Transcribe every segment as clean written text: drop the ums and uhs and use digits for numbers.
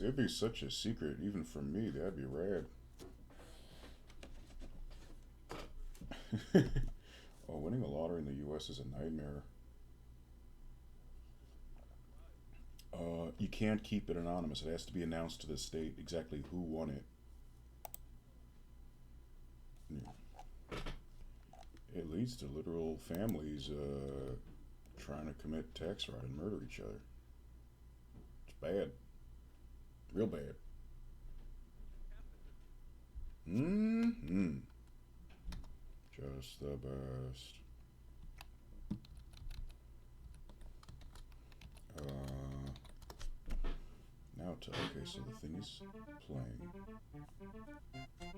It'd be such a secret, even for me. That'd be rad. Oh, winning a lottery in the U.S. is a nightmare. You can't keep it anonymous. It has to be announced to the state exactly who won it. Yeah. It leads to literal families trying to commit tax fraud and murder each other. It's bad, real bad. Mm-hmm. Just the best. Uh, Now to okay, so the thing is playing,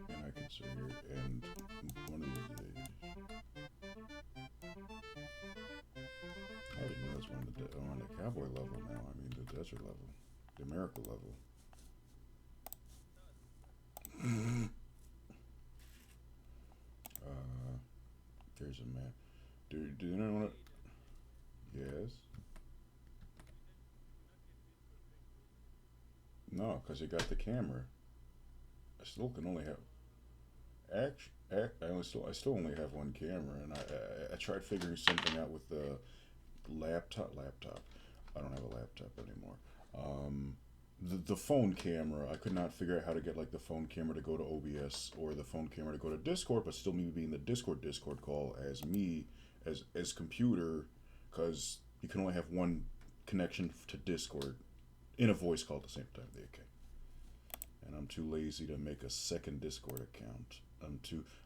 and I can sit here and one of these days, I didn't realize we're on the cowboy level now. I mean the desert level, the miracle level. uh, There's a map. Do you know what? Yes. No, because you got the camera. I still can only have I still only have one camera, and I tried figuring something out with the laptop. I don't have a laptop anymore. Um, the phone camera, I could not figure out how to get like the phone camera to go to OBS or the phone camera to go to Discord, but still me being the Discord call as me as computer, because you can only have one connection to Discord in a voice call at the same time. Okay, and I'm too lazy to make a second Discord account.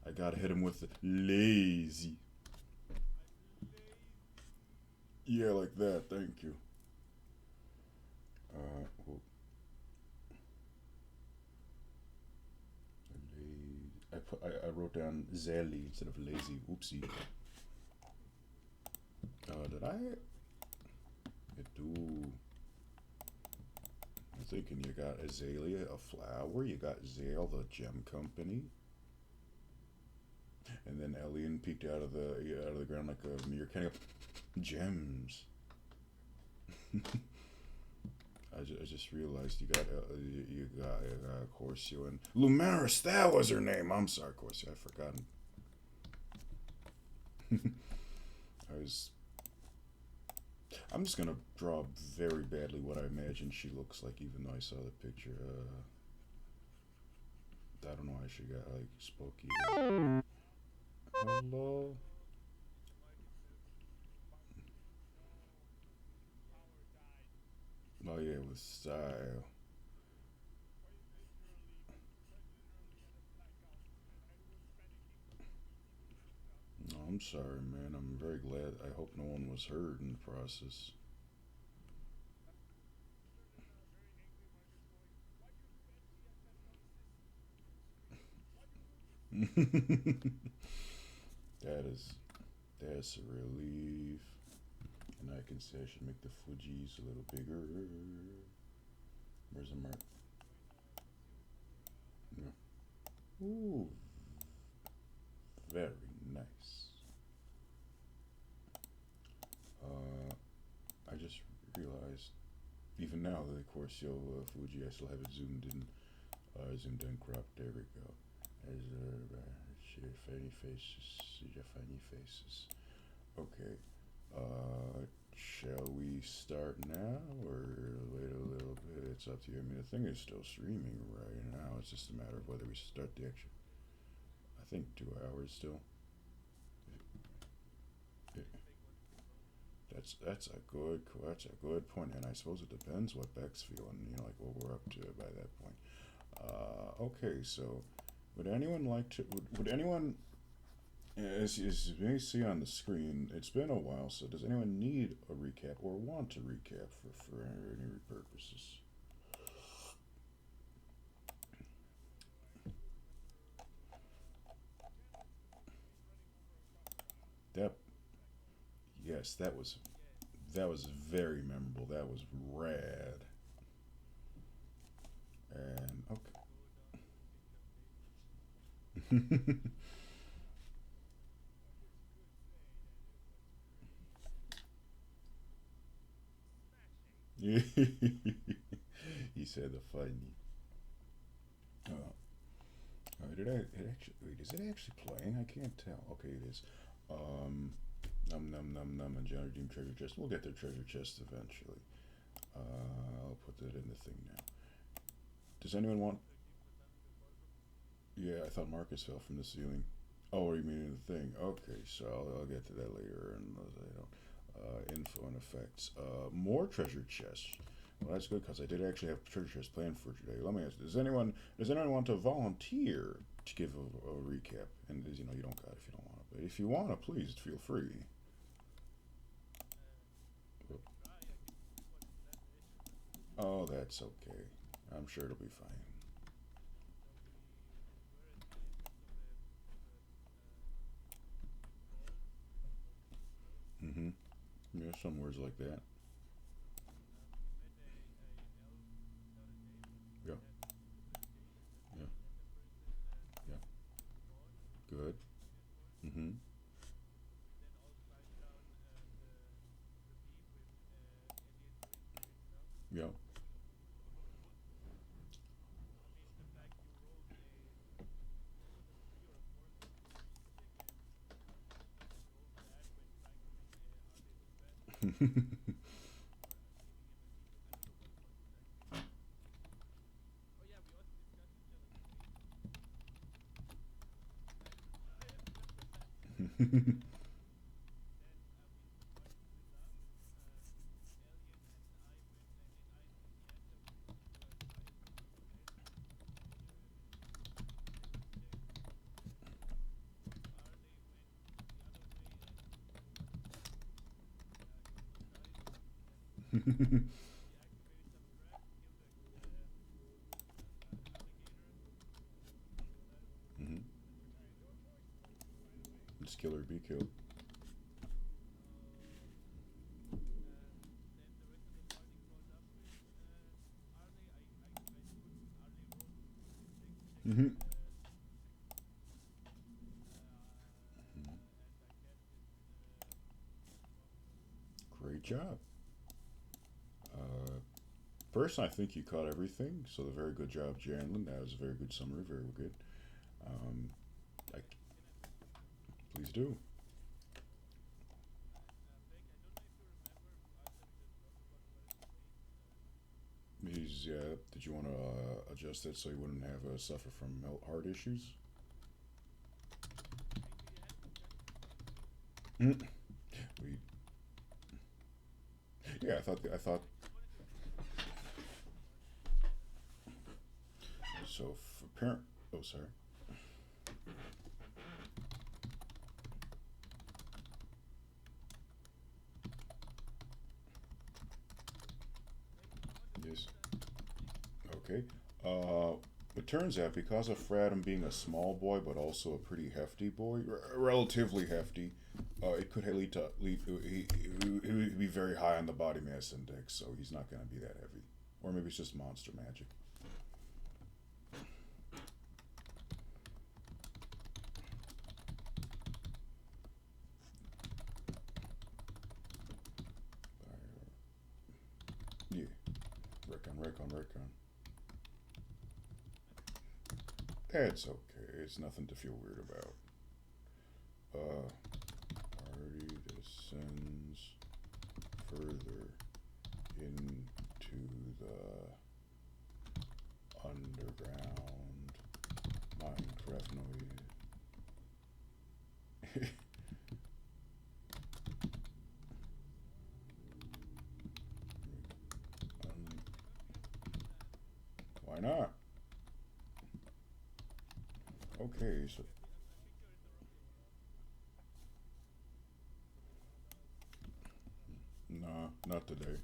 I gotta hit him with the lazy. Yeah, like that. Thank you. Well, I wrote down Zelly instead of lazy. Oopsie. Did I? I do. I'm thinking you got azalea, a flower. You got Zale, the gem company, and then Elian peeked out of the ground like a mere kind of gems. I just realized you got Corsio and Lumaris. That was her name. I'm sorry, Corsio. I've forgotten. I was. I'm just gonna draw very badly what I imagine she looks like, even though I saw the picture. I don't know why she got like spooky. Hello. Oh yeah, with style. No, I'm sorry, man. I'm very glad. I hope no one was hurt in the process. that is that's a relief. And I can say I should make the Fuji's a little bigger. Where's the mark? No. Ooh, very nice. Uh, I just realized, even now, the Corsair Fuji, I still have it zoomed in, cropped. There we go. As funny faces, funny faces. Okay. Shall we start now or wait a little bit? It's up to you. I mean, the thing is still streaming right now. It's just a matter of whether we start the action. I think 2 hours still. That's a good point, and I suppose it depends what Beck's feeling. Like what we're up to by that point. Okay, so would anyone like to? Would anyone? As you may see on the screen, it's been a while. So does anyone need a recap or want to recap for any purposes? That yes, that was very memorable. That was rad. And okay. He said the funny. Uh, it actually wait? Is it actually playing? I can't tell. Okay, it is. Um, num num num num and John Redeem treasure chest. We'll get their treasure chest eventually. I'll put that in the thing now. Does anyone want? Yeah, I thought Marcus fell from the ceiling. Oh, you mean in the thing? Okay, so I'll get to that later. And I don't. Info and effects. More treasure chests. Well, that's good because I did actually have treasure chests planned for today. Let me ask: Does anyone want to volunteer to give a recap? And as you know, you don't got it if you don't want to, but if you want to, please feel free. Oh, that's okay. I'm sure it'll be fine. Mm-hmm. Yeah, some words like that. Yeah, yeah, yeah. Good. Mm-hmm. Yeah. Mm-hmm. Just kill or be killed. Mm-hmm. Great job. Uh, First, I think you caught everything, so a very good job, Janlin. That was a very good summary, very good. Um, I, please do. Did you want to adjust it so you wouldn't have suffer from heart issues? Mm. We, yeah, I thought so. For parent, oh sorry. Yes. Okay. It turns out because of Fradham being a small boy, but also a pretty hefty boy, relatively hefty, it could lead to he would be very high on the body mass index, so he's not going to be that heavy, or maybe it's just monster magic. Yeah, recon. That's okay. It's nothing to feel weird about. Party descends further into the underground Minecraft noise. um, why not? Okay, so nah, not today.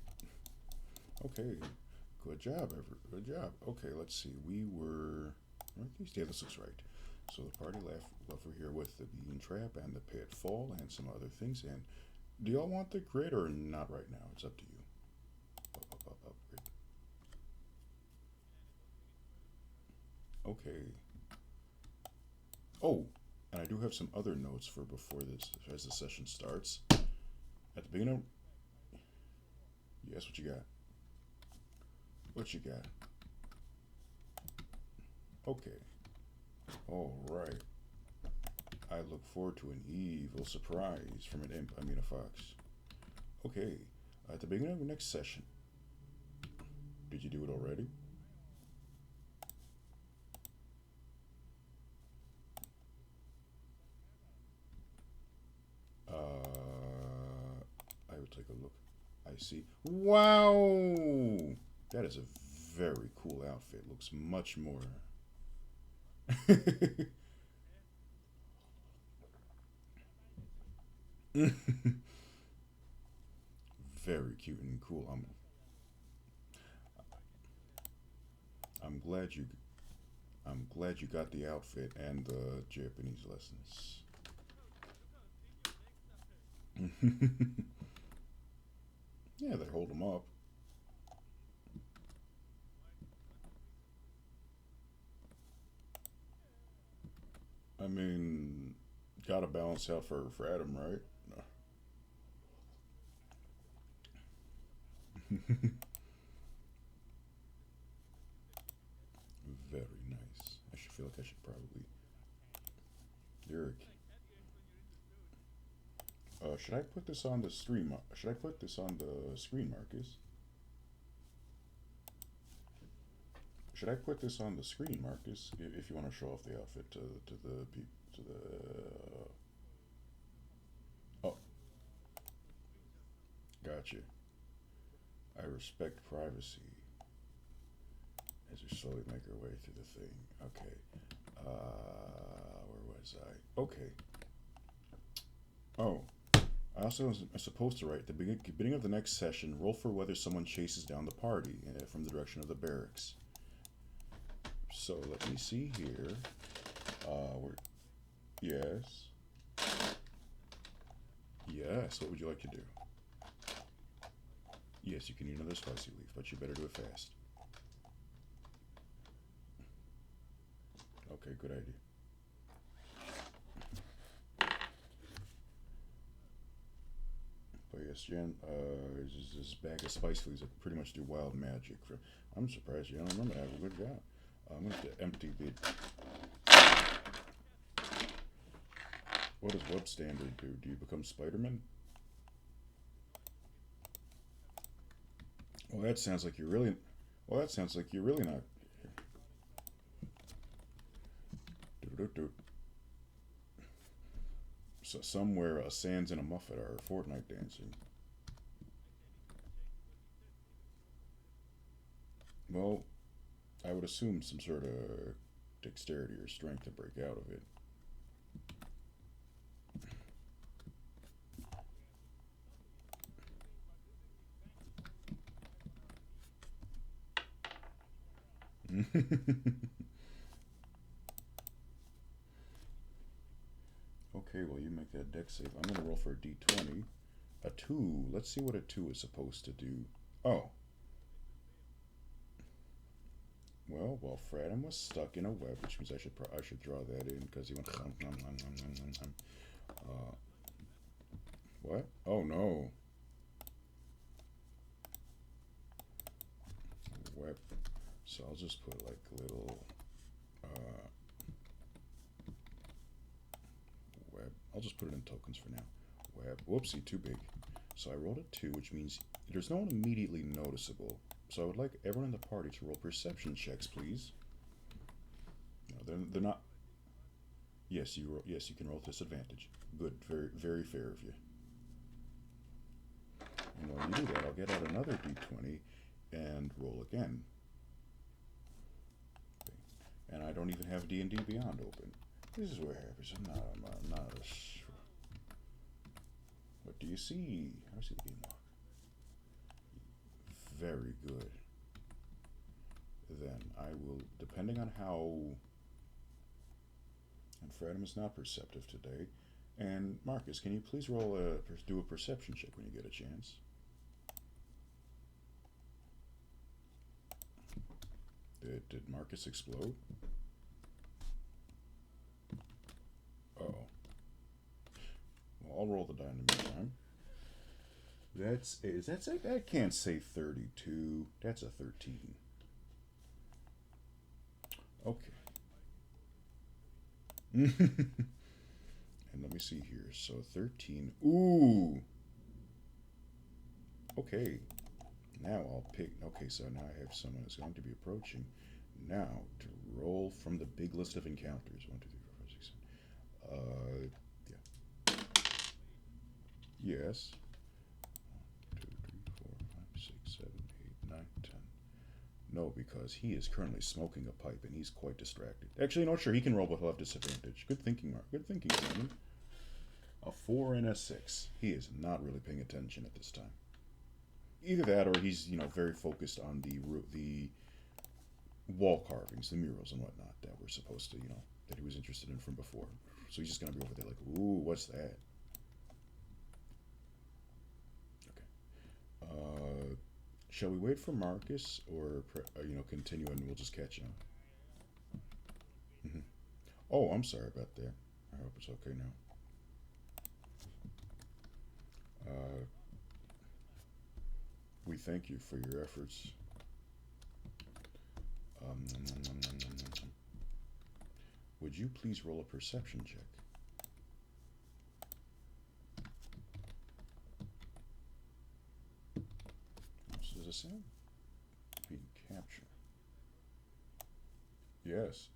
Okay, good job, good job. Okay, let's see. We were. Yeah, this looks right. So the party left over here with the bean trap and the pitfall and some other things. And do y'all want the grid or not right now? It's up to you. Grid. Okay. Oh, and I do have some other notes for before this as the session starts. At the beginning, yes, what you got? What you got? Okay. All right. I look forward to an evil surprise from an imp. I mean a fox. Okay. At the beginning of the next session. Did you do it already? I will take a look. I see. Wow! That is a very cool outfit. Looks much more. Very cute and cool. I'm glad you I'm glad you got the outfit and the Japanese lessons. Yeah, they hold them up. I mean, gotta balance out for Adam, right? Very nice. I should feel like I should probably. You're. Should I put this on the stream? Should I put this on the screen, Marcus? Should I put this on the screen, Marcus? If you want to show off the outfit to the people to the. Oh, gotcha. I respect privacy as we slowly make our way through the thing. Okay. Where was I? Okay. Oh, I also am supposed to write at the beginning of the next session. Roll for whether someone chases down the party from the direction of the barracks. So let me see here. We're yes, yes. What would you like to do? Yes, you can eat another spicy leaf, but you better do it fast. Okay, good idea. But yes, Jen, this bag of spice leaves that pretty much do wild magic. I'm surprised you don't remember that. Good job. I'm going to empty the. What does web standard do? Do you become Spider-Man? Well, that sounds like you're really. Well, that sounds like you're really not. Do. So somewhere, Sans and a Muffet are Fortnite dancing. Well, I would assume some sort of dexterity or strength to break out of it. Okay, well, you make that dex save. I'm going to roll for a d20. A 2. Let's see what a 2 is supposed to do. Oh. Well, Fradham was stuck in a web, which means I should draw that in because he went. What? Oh no. Web. So I'll just put like little web. I'll just put it in tokens for now. Web. Whoopsie, too big. So I rolled a 2, which means there's no one immediately noticeable. So I would like everyone in the party to roll perception checks, please. No, they're not. Yes, you roll. Yes, you can roll disadvantage. Good, very very fair of you. And while you do that, I'll get out another d20 and roll again. Okay. And I don't even have D&D Beyond open. This is where it happens. I'm not sure. What do you see? I see the game log. Very good. Then I will, depending on how. And Fradham is not perceptive today. And Marcus, can you please do a perception check when you get a chance? Did Marcus explode? Uh-oh. Well, I'll roll the die in the meantime. I can't say 32. That's a 13. Okay. And let me see here. So 13. Ooh. Okay. Now I'll pick. Okay, so now I have someone that's going to be approaching. Now to roll from the big list of encounters. 1, 2, 3, 4, 5, 6, 7. Yeah. Yes. 2, 3, 4, 5, 6, 7, 8, 9, 10. No, because he is currently smoking a pipe and he's quite distracted. Actually, not sure. He can roll, but he'll have disadvantage. Good thinking, Mark. Good thinking, Simon. A 4 and a 6. He is not really paying attention at this time. Either that, or he's very focused on the wall carvings, the murals and whatnot that we're supposed to that he was interested in from before. So he's just gonna be over there like, ooh, what's that? Okay. Shall we wait for Marcus or continue and we'll just catch him? Mm-hmm. Oh, I'm sorry about that. I hope it's okay now. Uh, we thank you for your efforts. Would you please roll a perception check? So does it sound being captured? Yes.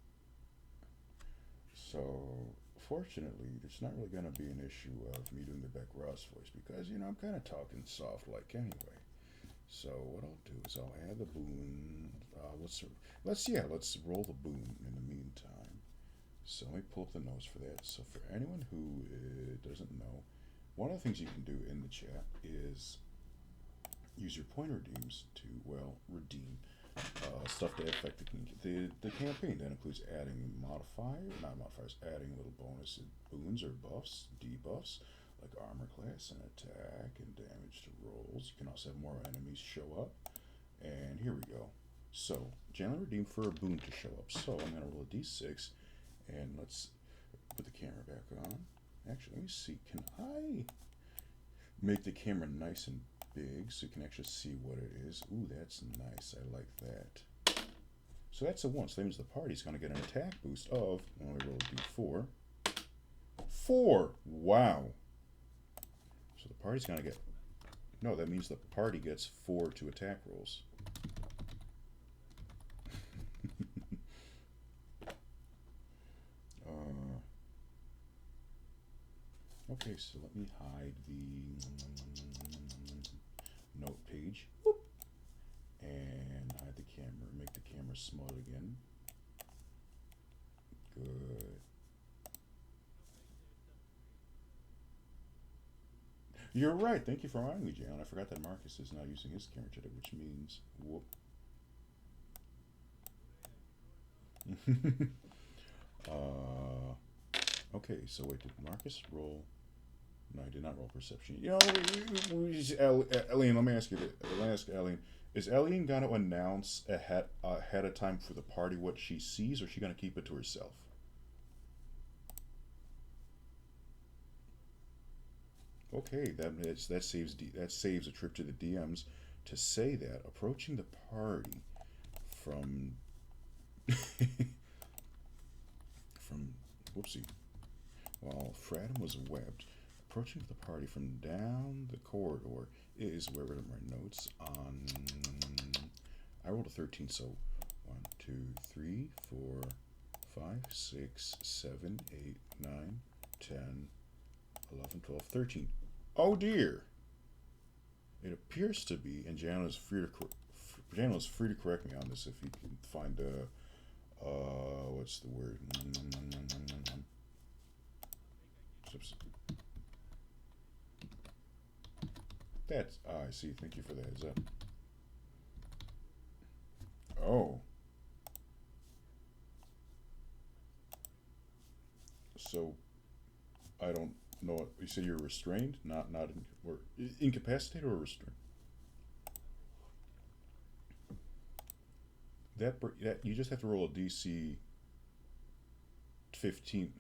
So, fortunately, it's not really going to be an issue of me doing the Beck Ross voice because, I'm kind of talking soft like anyway. So, what I'll do is I'll add the boon. Let's roll the boon in the meantime. So, let me pull up the notes for that. So, for anyone who doesn't know, one of the things you can do in the chat is use your point redeems to, redeem stuff that affect the campaign. That includes adding adding little bonus boons or buffs, debuffs, like armor class and attack and damage to rolls. You can also have more enemies show up. And here we go. So, generally redeem for a boon to show up. So, I'm going to roll a d6, and let's put the camera back on. Actually, let me see. Can I make the camera nice and big so you can actually see what it is? Ooh, that's nice. I like that. So that's a 1. So that means the party's going to get an attack boost of, when we roll a d4, 4. Wow. So the party's going to get, no, that means the party gets 4 to attack rolls. Okay, so let me hide the note page. Whoop. And hide the camera. Make the camera small again. Good. You're right. Thank you for reminding me, Jalen. I forgot that Marcus is now using his camera today, which means whoop. Okay, so wait, did Marcus roll? No, I did not roll perception. Eileen, let me ask you this. Let me ask Eileen. Is Eileen going to announce ahead of time for the party what she sees, or is she going to keep it to herself? Okay, that saves a trip to the DMs to say that approaching the party from from whoopsie. While Fradham was webbed, approaching the party from down the corridor is where were my notes on. I rolled a 13, so 1, 2, 3, 4, 5, 6, 7, 8, 9, 10, 11, 12, 13. Oh dear! It appears to be, and Jana is free to correct me on this if he can find what's the word? That's I see. Thank you for the heads up. Oh. So I don't know. You said you're restrained, not or incapacitated or restrained. That you just have to roll a DC 15.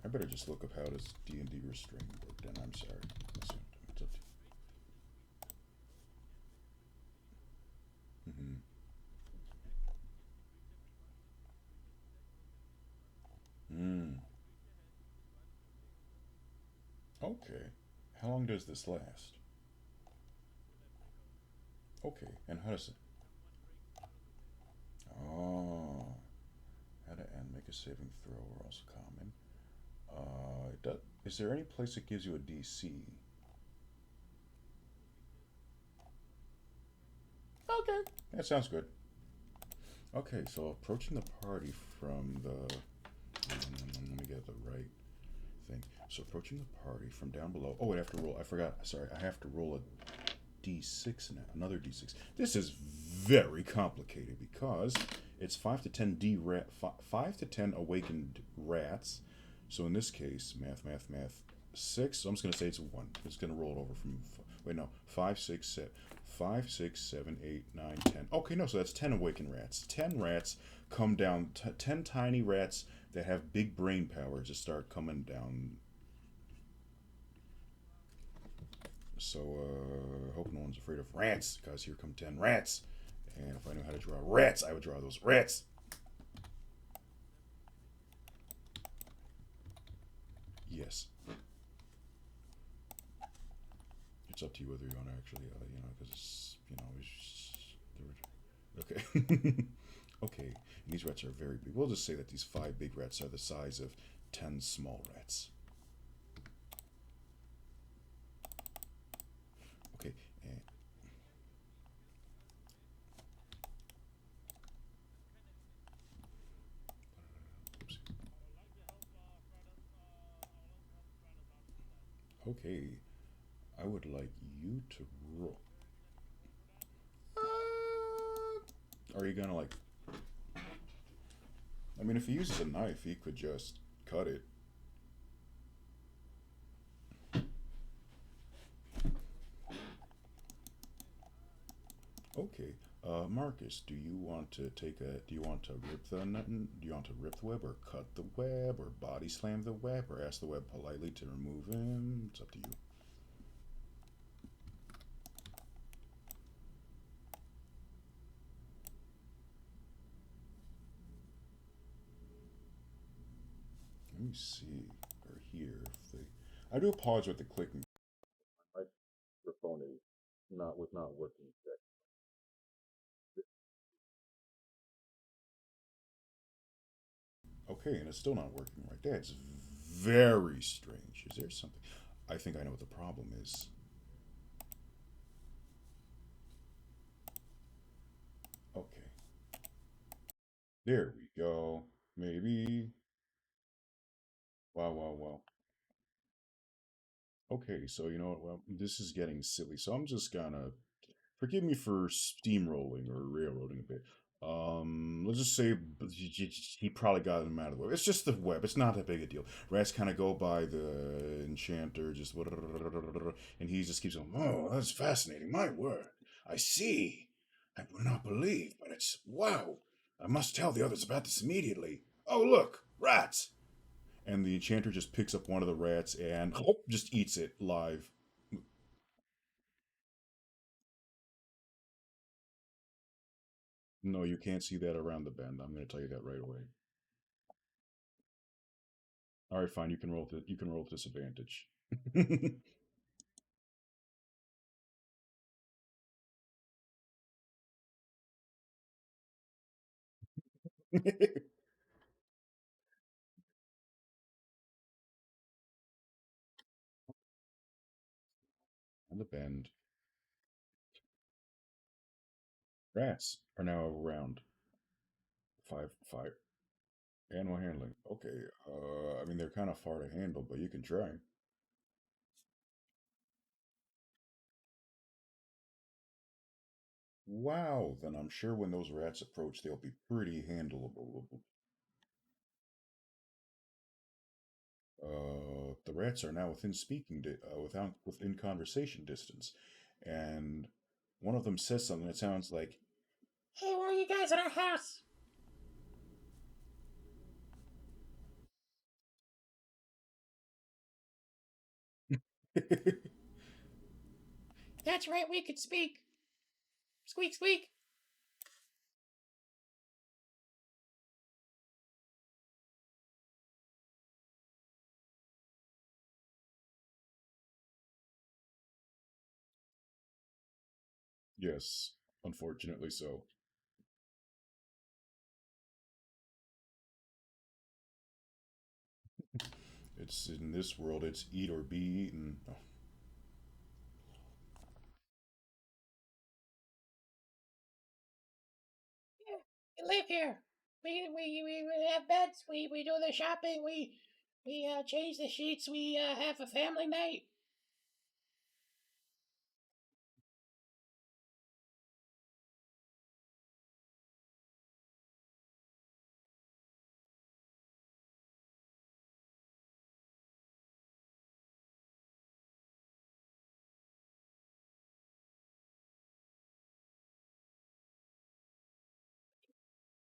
I better just look up how does D&D restrain work. Then I'm sorry. It's up to you. Okay. How long does this last? Okay. And how does it? Oh. How to end, make a saving throw, or also common. It does, is there any place that gives you a DC? Okay. That sounds good. Okay, so approaching the party from the. Let me get the right thing. So approaching the party from down below. Oh, I have to roll. I forgot. Sorry, I have to roll a d6 now. Another d6. This is very complicated because it's 5 to 10 awakened rats. So in this case, math, 6. So I'm just gonna say it's a 1. It's gonna roll it over from. Wait, no, 5, 6, 7. 5, 6, 7, 8, 9, 10. Okay, no, so that's 10 awakened rats. 10 rats come down. 10 tiny rats that have big brain power just start coming down. So, hope no one's afraid of rats, because here come 10 rats. And if I knew how to draw rats, I would draw those rats. Yes. It's up to you whether you want to actually, because, okay. Okay, and these rats are very big. We'll just say that these 5 big rats are the size of 10 small rats. Okay, and oops. Okay, I would like you to roll. Are you gonna like? I mean, if he uses a knife, he could just cut it. Okay, Marcus, do you want to take a? Do you want to rip the nut? Do you want to rip the web, or cut the web, or body slam the web, or ask the web politely to remove him? It's up to you. Let me see, or here if they. I do apologize with the clicking. My microphone is not was not working. Okay, and it's still not working right. That's very strange. Is there something? I think I know what the problem is. Okay, there we go. Maybe. Wow, wow, wow. Okay, so you know what? Well, this is getting silly. So I'm just gonna forgive me for steamrolling or railroading a bit. Let's just say he probably got him out of the web. It's just the web. It's not that big a deal. Rats kind of go by the enchanter, just and he just keeps going. Oh, that's fascinating. My word, I see. I would not believe, but it's wow. I must tell the others about this immediately. Oh, look, rats! And the enchanter just picks up one of the rats and just eats it live. No, you can't see that around the bend. I'm going to tell you that right away. All right, fine. You can roll with disadvantage. And the bend. Rats are now around 5. Animal handling. Okay. I mean they're kind of far to handle, but you can try. Wow. Then I'm sure when those rats approach, they'll be pretty handleable. The rats are now within within conversation distance, and one of them says something that sounds like, "Hey, why are you guys in our house?" That's right, we could speak. Squeak, squeak. Yes, unfortunately so. It's in this world, it's eat or be eaten. Oh, Yeah, we live here. We have beds. We do the shopping. We change the sheets. We have a family night.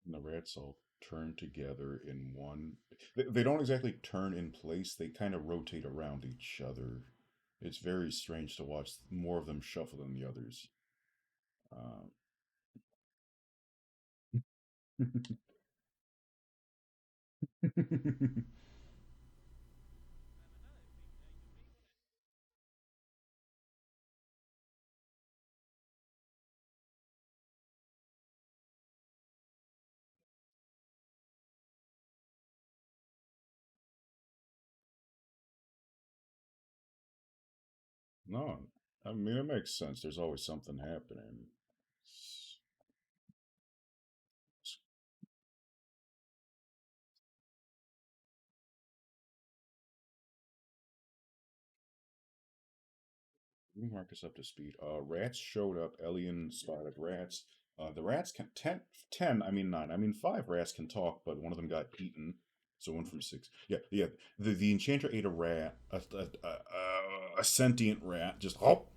and the rats all turn together in one. They don't exactly turn in place, they kind of rotate around each other. It's very strange to watch more of them shuffle than the others. Uh, no, I mean, it makes sense. There's always something happening. S- Let me mark this up to speed. Rats showed up. Elian spotted rats. The rats can ten. I mean nine. I mean five rats can talk, but one of them got eaten. So one from six. Yeah, yeah. The enchanter ate a rat, a sentient rat, just hop.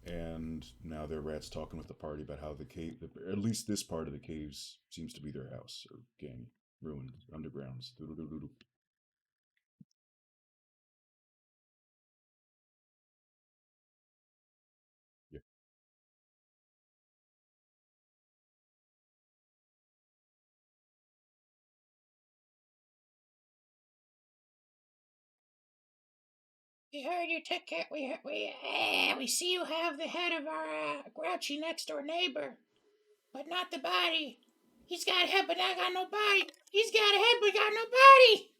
And now they're rats talking with the party about how the cave, at least this part of the caves, seems to be their house or gang ruins, undergrounds. Doo-doo-doo-doo-doo. Yeah. We heard you took care. We see you have the head of our grouchy next door neighbor, but not the body. He's got a head, but not got no body. He's got a head, but got no body.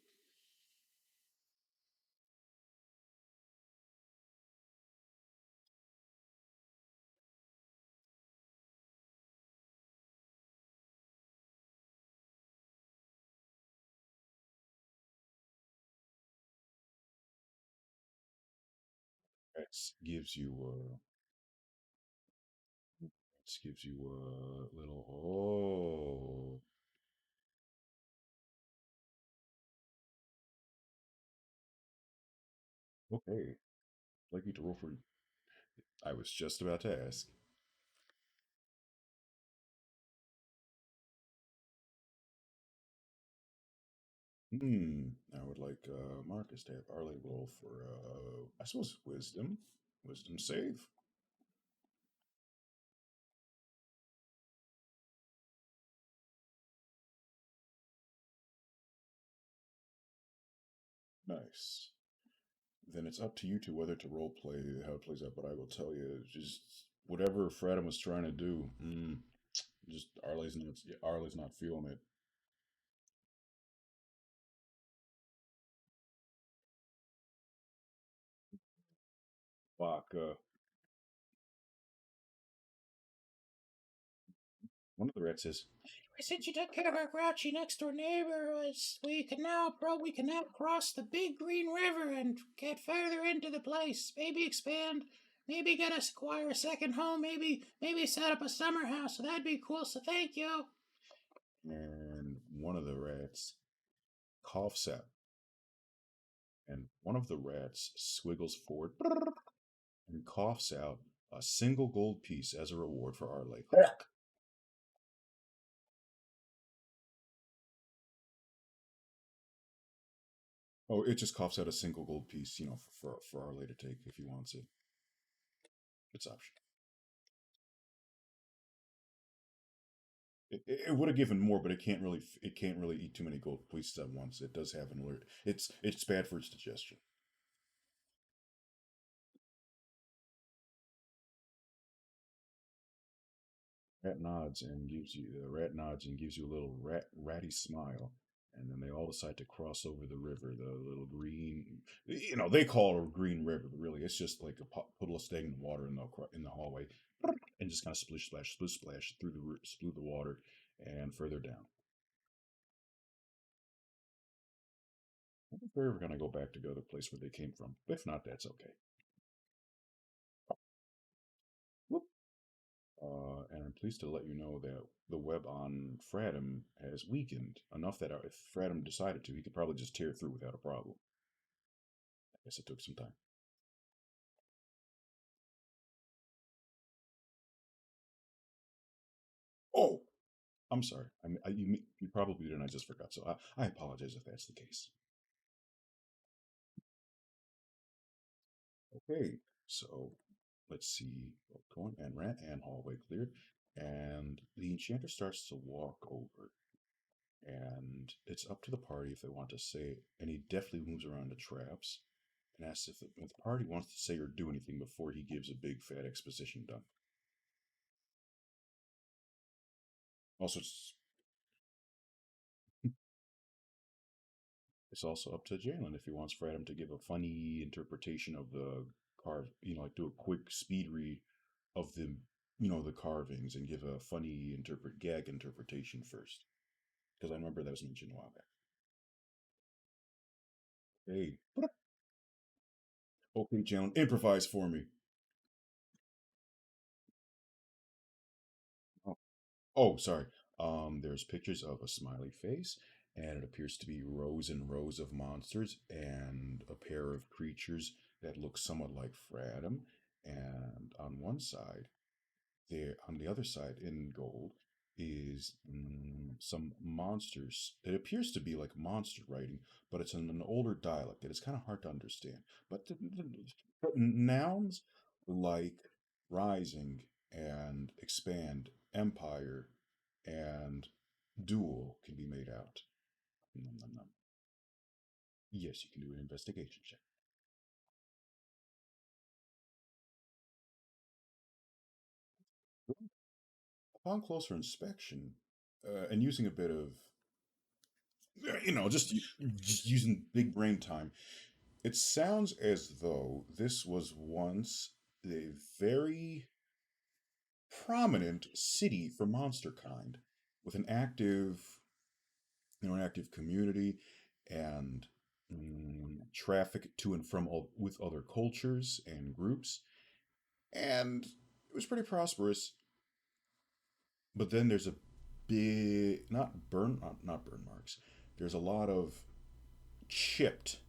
Rats gives you rats gives you a little okay. Like you to roll for. I was just about to ask. I would like Marcus to have Arley roll for I suppose wisdom. Wisdom save. Nice. Then it's up to you two whether to role play how it plays out, but I will tell you, just whatever Fredham was trying to do, just Arley's not feeling it. Fuck, one of the rats says, Since you took care of our grouchy next door neighbor, we can now cross the big green river and get further into the place. Maybe expand. Maybe get us acquire a second home. Maybe set up a summer house. So that'd be cool. So thank you. and one of the rats coughs out, and one of the rats squiggles forward and coughs out a single gold piece as a reward for Arley. Oh, it just coughs out a single gold piece, for Arley to take if he wants it. It's optional. It would have given more, but it can't really eat too many gold pieces at once. It does have an alert. It's bad for its digestion. rat nods and gives you a little ratty smile, and then they all decide to cross over the river, the little green, they call it a green river, but really it's just like a puddle of stagnant water in the hallway, and just kind of splish splash through the water and further down. I think they're ever gonna go back to the place where they came from. If not, that's okay. Whoop. And I'm pleased to let you know that the web on Fratum has weakened enough that if Fratum decided to, he could probably just tear through without a problem. I guess it took some time. Oh, I'm sorry. You probably did, and I just forgot. So I apologize if that's the case. Okay, so let's see. Going and rant and hallway cleared, and the enchanter starts to walk over, and it's up to the party if they want to say. And he definitely moves around the traps and asks if the party wants to say or do anything before he gives a big fat exposition dump. Also, it's also up to Jalen if he wants Fradham to give a funny interpretation of the carve, like do a quick speed read of the carvings and give a funny gag interpretation first. Because I remember that was mentioned a while back. Hey, okay, Jalen, improvise for me. Oh, oh, sorry. There's pictures of a smiley face, and it appears to be rows and rows of monsters and a pair of creatures that look somewhat like Fradham. And on one side, there on the other side in gold is some monsters. It appears to be like monster writing, but it's in an older dialect that is kind of hard to understand. But but nouns like rising and expand, empire, and duel can be made out. Nom, nom, nom. Yes, you can do an investigation check. Upon closer inspection, and using a bit of just using big brain time. It sounds as though this was once a very prominent city for monster kind, with an active community and traffic to and from with other cultures and groups, and it was pretty prosperous. But then there's a big, not burn marks. There's a lot of chipped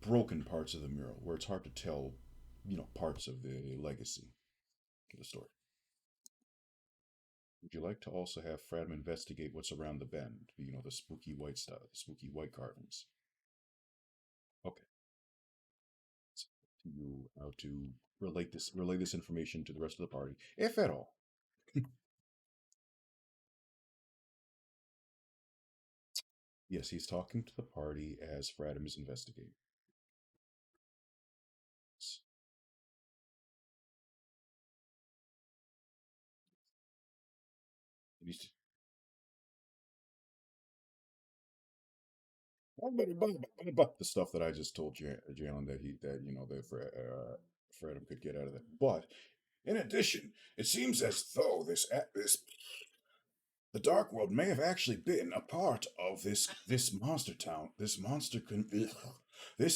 broken parts of the mural where it's hard to tell, parts of the legacy of the story. Would you like to also have Fradham investigate what's around the bend? The spooky white stuff, the spooky white carvings. Okay. It's up to you how to relay this information to the rest of the party, if at all. Yes, he's talking to the party as Fradham is investigating. He's the stuff that I just told Jalen that Fredham could get out of that. But in addition, it seems as though this the Dark World may have actually been a part of this monster town, this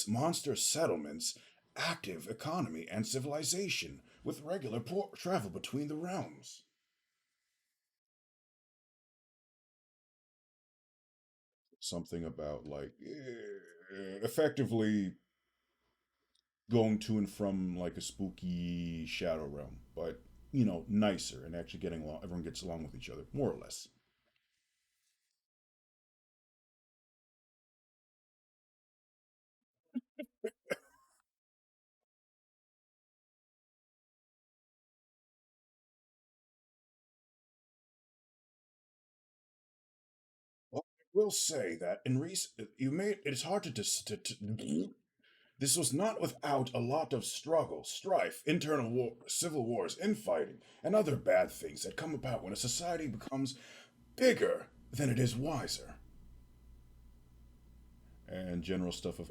monster settlement's active economy and civilization with regular port travel between the realms. Something about like effectively going to and from like a spooky shadow realm, but nicer and actually getting along. Everyone gets along with each other, more or less. Well, I will say that in recent, you made it's hard to This was not without a lot of struggle, strife, internal war, civil wars, infighting, and other bad things that come about when a society becomes bigger than it is wiser. And general stuff of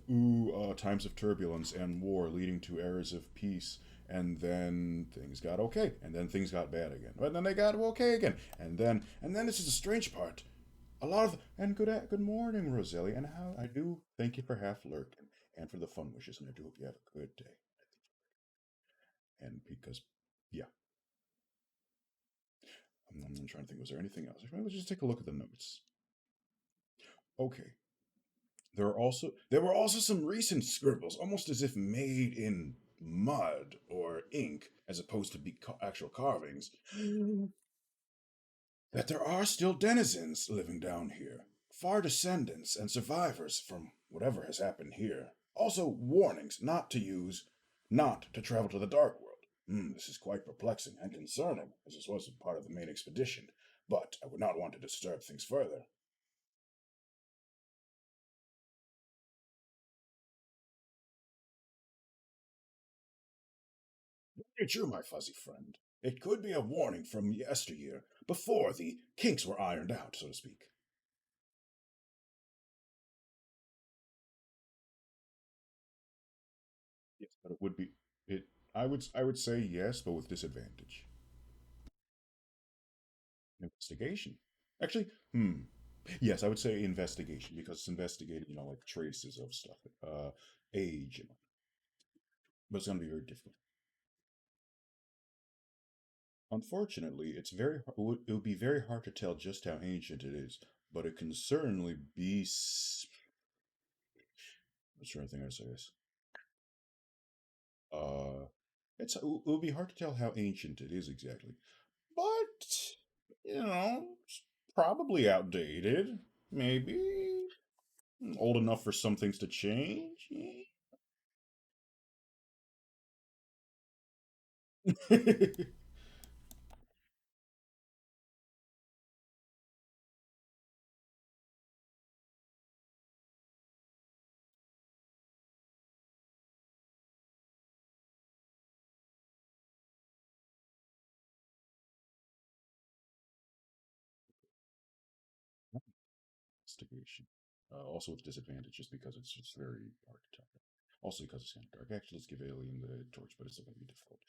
times of turbulence and war leading to eras of peace, and then things got okay, and then things got bad again, but then they got okay again, and then this is the strange part. A lot of good morning, Roselli, and how I do thank you for half lurking and for the fun wishes, and I do hope you have a good day. And because, yeah, I'm trying to think, was there anything else? Let's just take a look at the notes. Okay, there were also some recent scribbles, almost as if made in mud or ink, as opposed to be actual carvings, that there are still denizens living down here, far descendants and survivors from whatever has happened here. Also, warnings not to travel to the Dark World. This is quite perplexing and concerning, as this was part of the main expedition, but I would not want to disturb things further. Very true, my fuzzy friend. It could be a warning from yesteryear, before the kinks were ironed out, so to speak. Yes, but it would be it. I would say yes, but with disadvantage. Investigation. Actually, yes, I would say investigation because it's investigating, like traces of stuff, age, but it's going to be very difficult. Unfortunately, it would be very hard to tell just how ancient it is, but it can certainly be. I'm trying to think how to say this. Uh, it would be hard to tell how ancient it is exactly, but it's probably outdated. Maybe old enough for some things to change. Investigation. Also with disadvantage, just because it's just very hard to tell. Also because it's kind of dark. Actually, let's give Alien the torch, but it's still going to be difficult.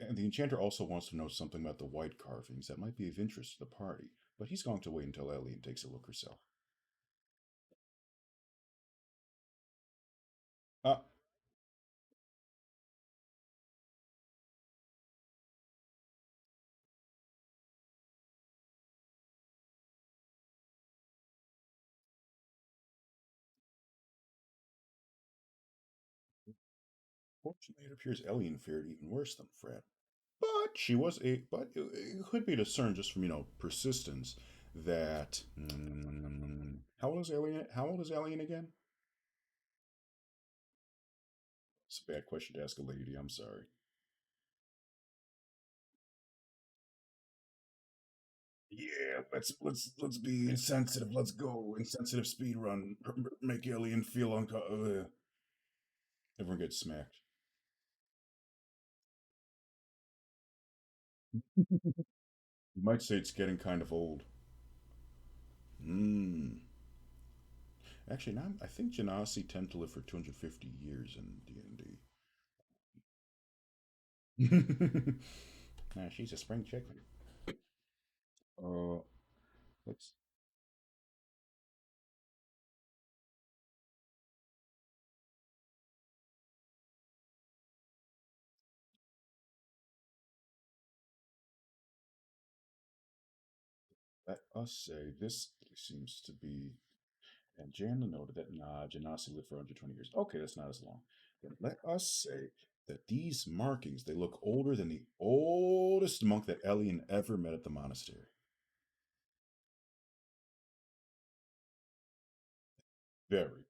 And the enchanter also wants to know something about the white carvings that might be of interest to the party, but he's going to wait until Alien takes a look herself. Uh, Fortunately, it appears Alien fared even worse than Fred. But it could be discerned just from persistence that how old is Alien again? It's a bad question to ask a lady. I'm sorry. Yeah, let's be insensitive. Let's go insensitive speed run. Make Alien feel uncomfortable. Everyone gets smacked. You might say it's getting kind of old. Hmm. Actually, now I think Genasi tend to live for 250 years in D&D. Nah, she's a spring chicken. Uh, let's let us say this seems to be. And Jana noted that Genasi lived for 120 years. Okay, that's not as long. Then let us say that these markings they look older than the oldest monk that Elian ever met at the monastery. Very.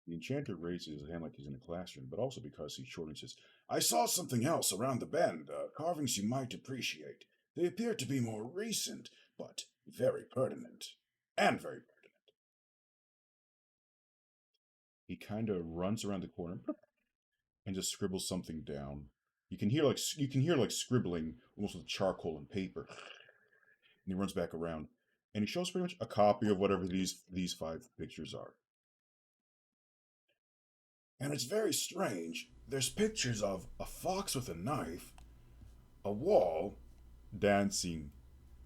The enchanter raises his hand like he's in a classroom, but also because he's short and says, I saw something else around the bend, carvings you might appreciate. They appear to be more recent, but very pertinent. And very pertinent. He kind of runs around the corner and just scribbles something down. You can hear like scribbling almost with charcoal and paper. And he runs back around and he shows pretty much a copy of whatever these five pictures are. And it's very strange. There's pictures of a fox with a knife, a wall, dancing,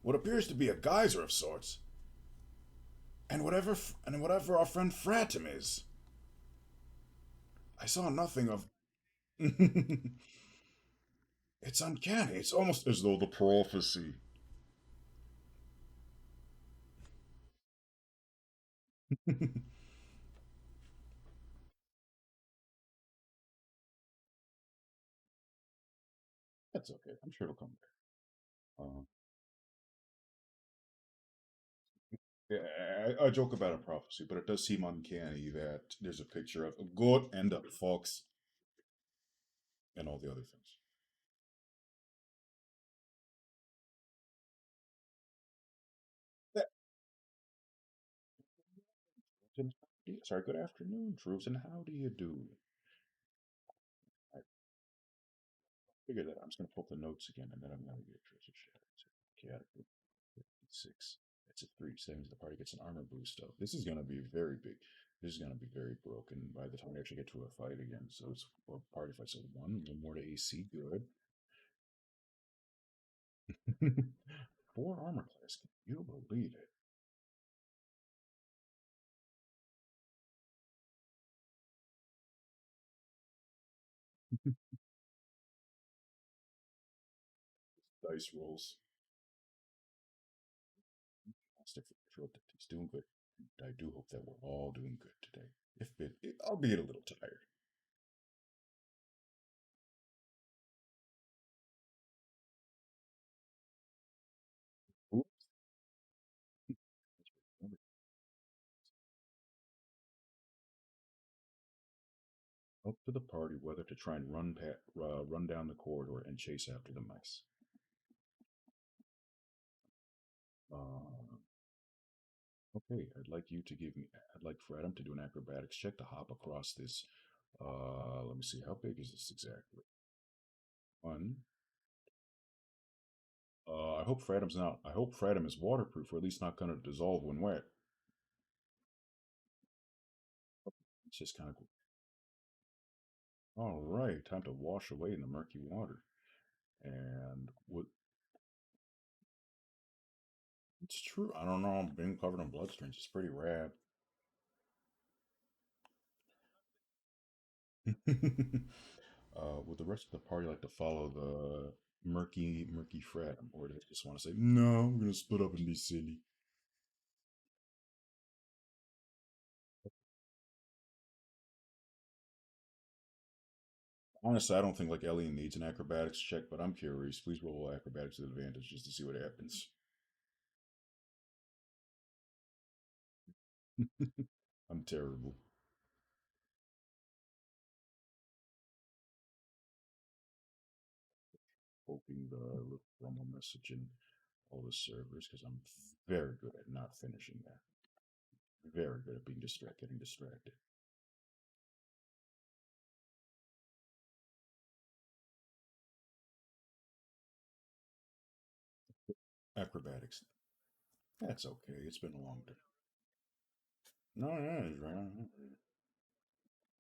what appears to be a geyser of sorts, and whatever our friend Fratum is. I saw nothing of. It's uncanny. It's almost as though the prophecy. That's okay. I'm sure it'll come back. Uh, yeah, I joke about a prophecy, but it does seem uncanny that there's a picture of a goat and a fox and all the other things. That, sorry, good afternoon, troops, and how do you do? I figured that. I'm just going to pull up the notes again, and then I'm going to get treasure shadows. Category 56. It's at 3 seconds. The party gets an armor boost up. This is going to be very big. This is going to be very broken by the time we actually get to a fight again. So it's a party fight. So one more to AC. Good. 4 armor class. Can you believe it? Dice rolls. I'll stick for control that he's doing good. And I do hope that we're all doing good today. If albeit a little tired. Oops. Up to the party whether to try and run down the corridor and chase after the mice. Uh, okay, I'd like for Adam to do an acrobatics check to hop across this. Let me see, how big is this exactly? One. I hope Fradam is waterproof, or at least not going to dissolve when wet. It's just kind of cool. All right, time to wash away in the murky water. And what it's true. I don't know. Being covered in bloodstains is pretty rad. Would the rest of the party like to follow the murky Fred, or do they just want to say, "No, we're gonna split up and be silly"? Honestly, I don't think like Ellie needs an acrobatics check, but I'm curious. Please roll acrobatics with advantage just to see what happens. I'm terrible. Hoping the little promo message in all the servers because I'm very good at not finishing that. Very good at getting distracted. Acrobatics. That's okay. It's been a long day. No, yeah, it's right.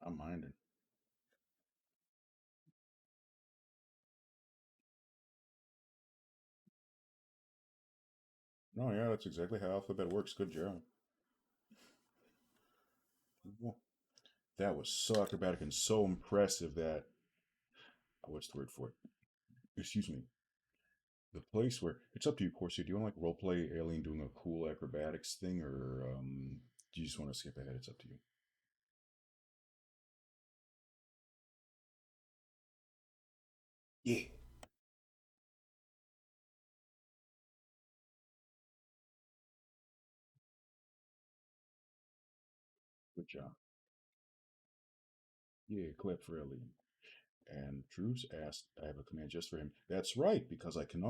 I'm minding. No, yeah, that's exactly how alphabet works. Good job. Well, that was so acrobatic and so impressive that what's the word for it? Excuse me. The place where it's up to you, Corsi. Do you want to like role play Alien doing a cool acrobatics thing, or do you just want to skip ahead? It's up to you. Yeah. Good job. Yeah, clap for Alien. And Drews asked, I have a command just for him. That's right, because I can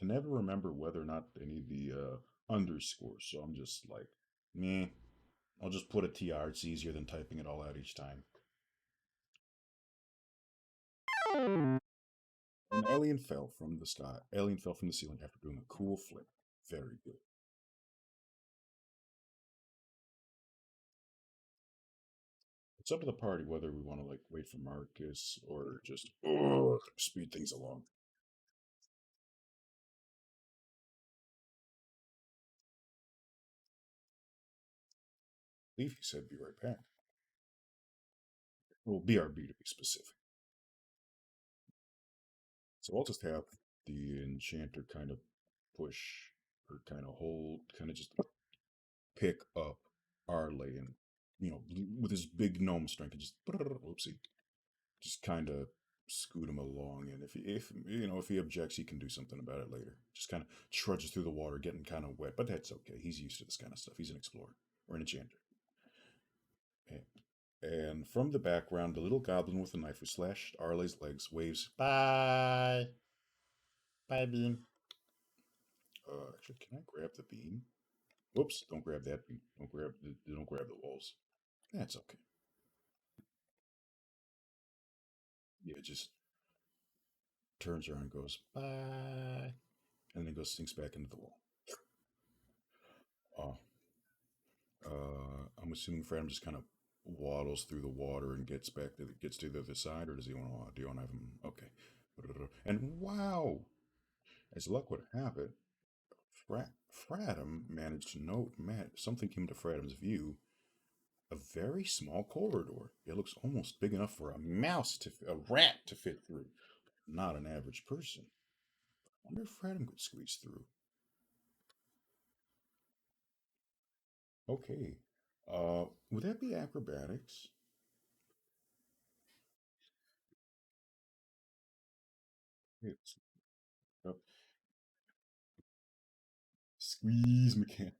never remember whether or not they need the underscore. So I'm just like, meh. I'll just put a TR. It's easier than typing it all out each time. An alien fell from the sky. Alien fell from the ceiling after doing a cool flip. Very good. It's up to the party whether we want to like wait for Marcus or just speed things along. I believe he said be right back. Well, BRB to be specific. So I'll just have the enchanter kind of push or kind of hold, kind of just pick up Arley and, with his big gnome strength and just, whoopsie, just kind of scoot him along. And if he objects, he can do something about it later. Just kind of trudges through the water, getting kind of wet, but that's okay. He's used to this kind of stuff. He's an explorer or an enchanter. And from the background, the little goblin with a knife who slashed Arley's legs waves, "Bye, bye, beam." Actually, can I grab the beam? Whoops! Don't grab that beam. Don't grab the walls. That's okay. Yeah, it just turns around and goes bye, and then goes sinks back into the wall. Uh, I'm assuming Fred just kind of waddles through the water and gets to the other side, or does he want to? Do you want to have him? Okay. And wow, as luck would have it, Fradum managed to note something came to Fradum's view. A very small corridor. It looks almost big enough for a rat to fit through. Not an average person. I wonder if Fradum could squeeze through. Okay. Would that be acrobatics? It's squeeze mechanics.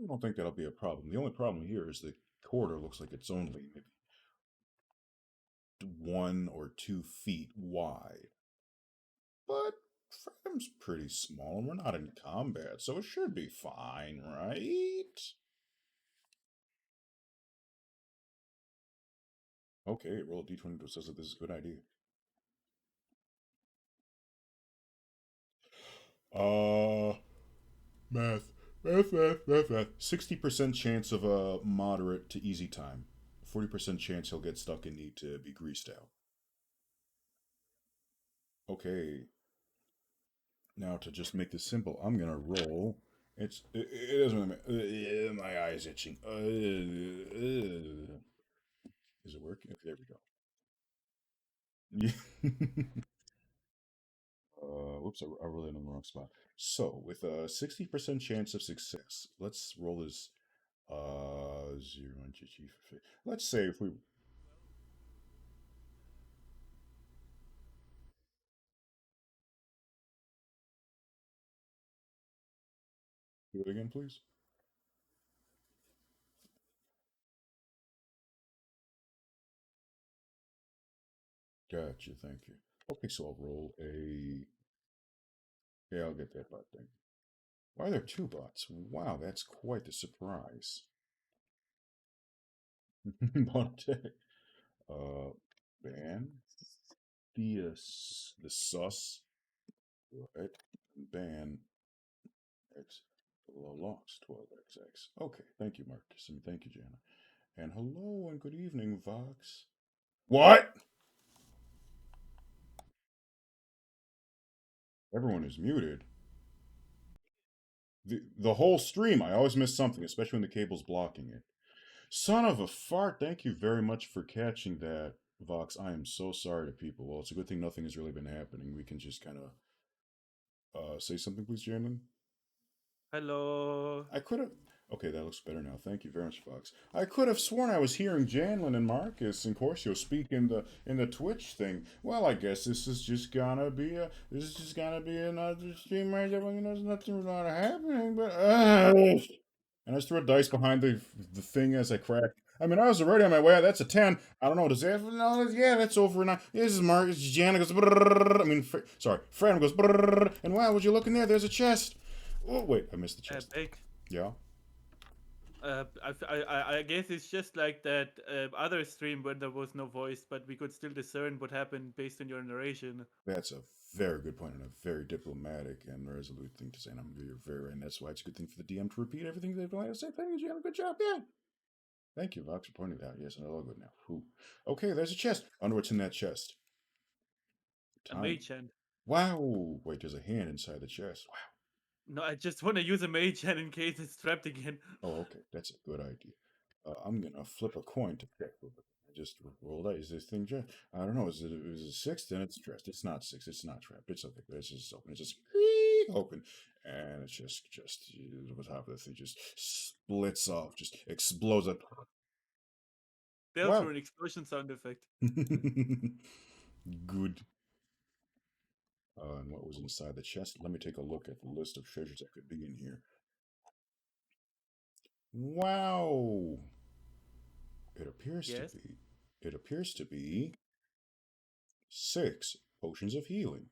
I don't think that'll be a problem. The only problem here is the corridor looks like it's only maybe 1 or 2 feet wide. But Fradum's pretty small and we're not in combat, so it should be fine, right? Okay, roll a d20 that says that this is a good idea. Uh, math, math. 60% chance of a moderate to easy time. 40% chance he'll get stuck and need to be greased out. Okay, now to just make this simple, I'm gonna roll. It doesn't really matter. My eye's itching. Is it working? Okay, there we go. Yeah. Whoops, I rolled it in the wrong spot. So, with a 60% chance of success, let's roll this 0, 1, 2, 3, 4, 5. Let's say if we do it again, please. Gotcha, thank you. Okay, so I'll roll a. Yeah, I'll get that bot thing. Why are there two bots? Wow, that's quite the surprise. Bot attack. Uh, ban. The sus. Right. Ban X. Lost 12XX. Okay, thank you, Marcus. And thank you, Jana. And hello and good evening, Vox. What? Everyone is muted. The whole stream, I always miss something, especially when the cable's blocking it. Son of a fart, thank you very much for catching that, Vox. I am so sorry to people. Well, it's a good thing nothing has really been happening. We can just kind of say something, please, Jamin. Hello. I could have. Okay, that looks better now. Thank you very much, Fox. I could have sworn I was hearing Janlin and Marcus and Corcio speak in the Twitch thing. Well, I guess this is just gonna be another stream right there. There's nothing not happening, but and I just threw a dice behind the thing as I cracked. I mean, I was already on my way. That's a 10. I don't know. Does that? No, yeah, that's over now. This is Marcus. Jana goes. Brrrr. I mean, sorry. Fred goes. Brrrr. And wow, would you look in there? There's a chest. Oh wait, I missed the chest. Big. Yeah. I guess it's just like that other stream when there was no voice, but we could still discern what happened based on your narration. That's a very good point and a very diplomatic and resolute thing to say. And you're very right. And that's why it's a good thing for the DM to repeat everything they've been to say. Thank you, Jana. Good job. Yeah. Thank you, Vox, for pointing that out. Yes, and all good now. Whew. Okay, there's a chest. I wonder what's in that chest. A mage hand. Wow. Wait, there's a hand inside the chest. Wow. No, I just want to use a mage hand in case it's trapped again. Oh, okay. That's a good idea. I'm going to flip a coin to check. I just rolled out. Is this thing dressed? I don't know. Is it 6? Then it's dressed. It's not 6. It's not trapped. It's okay. It's just open. It's just open. And it's just the top of the thing just splits off, just explodes up. Built Wow. for an explosion sound effect. Good. And what was inside the chest? Let me take a look at the list of treasures that could be in here. Wow. It appears Yes? to be. It appears to be 6 potions of healing.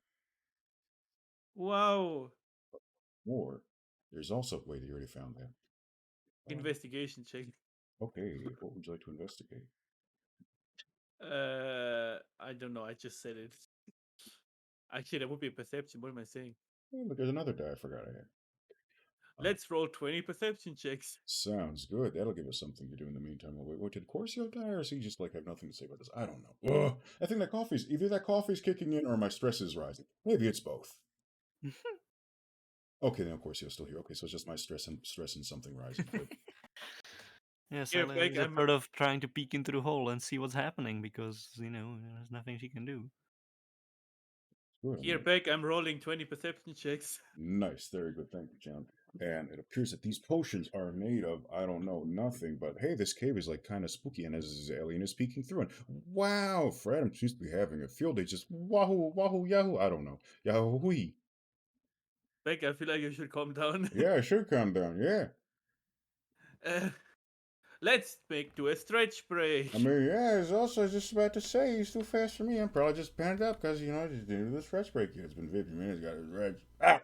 Wow. Or there's also wait, you already found that. Investigation check. Okay, what would you like to investigate? I don't know. I just said it. Actually, that would be a perception. What am I saying? Oh, but there's another die I forgot I had. Let's roll 20 perception checks. Sounds good. That'll give us something to do in the meantime. Wait, did Corcio die, or is he just like have nothing to say about this? I don't know. Ugh. I think that coffee's kicking in, or my stress is rising. Maybe it's both. Okay, then Corcio's still here. Okay, so it's just my stress and something rising. Yeah, Here, Sally Beck, is sort of trying to peek into the hole and see what's happening because, there's nothing she can do. Good. Here, Beck, I'm rolling 20 perception checks. Nice, very good. Thank you, John. And it appears that these potions are made of, I don't know, nothing, but hey, this cave is like kind of spooky, and as this alien is peeking through, and wow, Fred seems to be having a field day, just wahoo, wahoo, yahoo, I don't know, yahoo, Beck, I feel like you should calm down. Yeah, I should calm down, yeah. Let's do a stretch break. I mean, yeah, I was just about to say, he's too fast for me. I'm probably just panned up because, just didn't do the stretch break yet. It's been 50 minutes, got his red. Ah!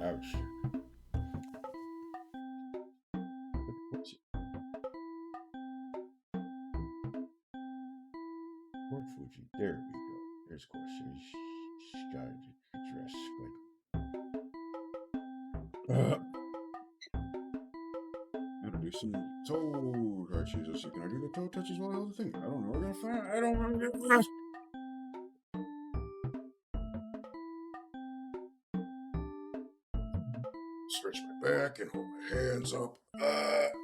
Ouch. Poor Fuji. There we go. There's Corsair. She's got to dress like. I'm gonna do some toe touches. Can I do the toe touches while I hold the thing? I don't know. We're gonna find. I don't know. Stretch my back and hold my hands up.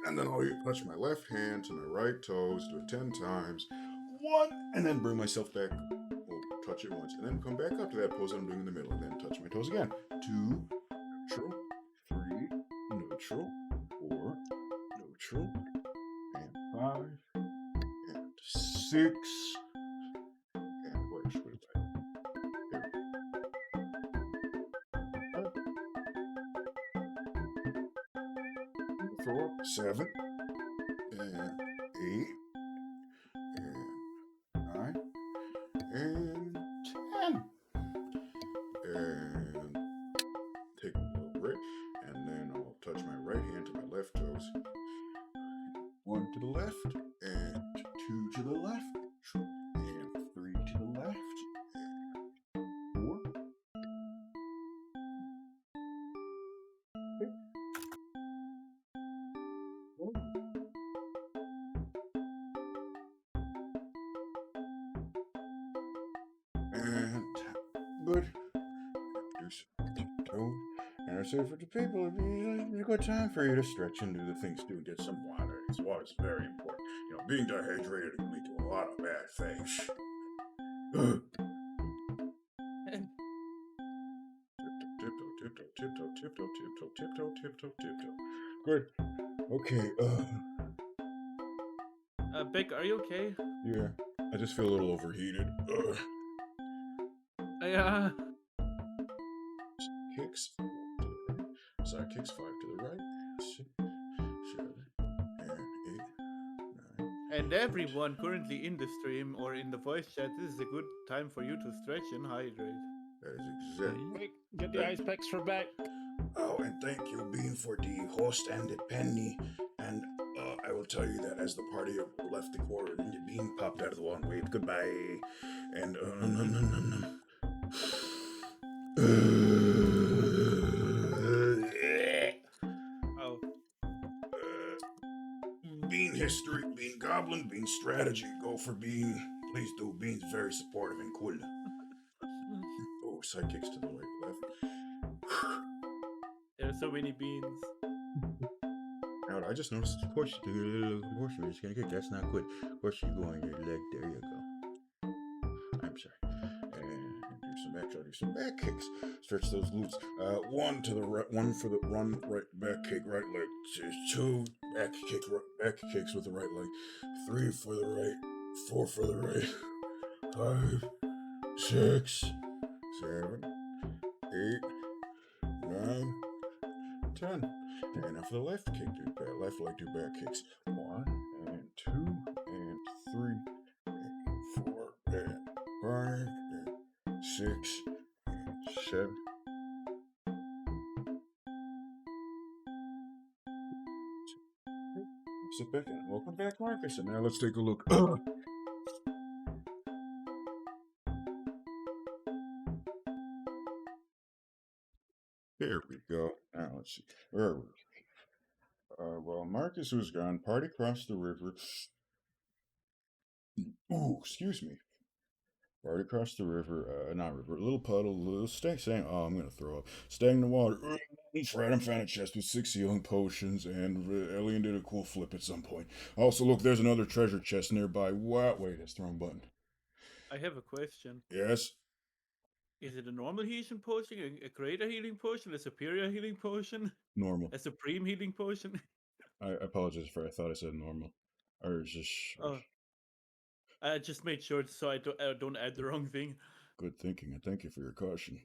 And then I'll touch my left hand to my right toes, do it 10 times. 1, and then bring myself back. Oh, touch it once, and then come back up to that pose I'm doing in the middle, and then touch my toes again. 2, neutral. 3, neutral. 4, neutral. And 5, and 6. And where should I? Throw up 7, and 8, and 9, and 10. And take a little break, and then I'll touch my right hand to my left toes. 1 to the left, and 2 to the left, and 3 to the left, and 4. And good. Do some toes. And I say for the people, it'd be a good time for you to stretch and do the things too. Get some water. This water's very important. Being dehydrated can lead to a lot of bad things. tiptoe, tiptoe. Good. Okay. Beck, are you okay? Yeah. I just feel a little overheated. Yeah. Kicks. Side kicks 5 to the right. 6, 7, and 8, 9. And everyone currently in the stream or in the voice chat, this is a good time for you to stretch and hydrate. That is exactly. Quick, get the ice packs for back. Oh, and thank you, Bean, for the host and the penny. And I will tell you that as the party left the corridor, and the Bean popped out of the wall and waved goodbye. And Oh, Bean history, Bean goblin, Bean strategy. Go for Bean. Please do. Bean's very supportive and cool. Oh, side kicks to the right, left. there are so many beans. Now, I just noticed the push. The push you're just gonna kick. That's not good. Push you go on your leg. There you go. I'm sorry. And do some back. Do some back kicks. Stretch those glutes. 1 to the right. 1 for the run. Right back kick. Right leg. 2 back kick. Back kicks with the right leg. 3 for the right. 4 for the right. 5, 6, 7, 8, 9, 10. And now for the left kick, do back, left leg, do back kicks. 1 and 2 and 3 and 4 and 5 and 6 and 7. Sit back and welcome back, Marcus. And now let's take a look. There we go. Now let's see. Where are we? Well, Marcus was gone. Party crossed the river. Ooh, excuse me. Party across the river. Not river. A little puddle. A little staying. Oh, I'm gonna throw up. Staying in the water. Fredham found a chest with 6 healing potions, and Elian did a cool flip at some point. Also, look, there's another treasure chest nearby. What? Wait, that's the wrong button. I have a question. Yes. Is it a normal healing potion, a greater healing potion, a superior healing potion, Normal. a supreme healing potion? I apologize for. I thought I said normal. Or just. Oh, I just made sure so I don't add the wrong thing. Good thinking, and thank you for your caution.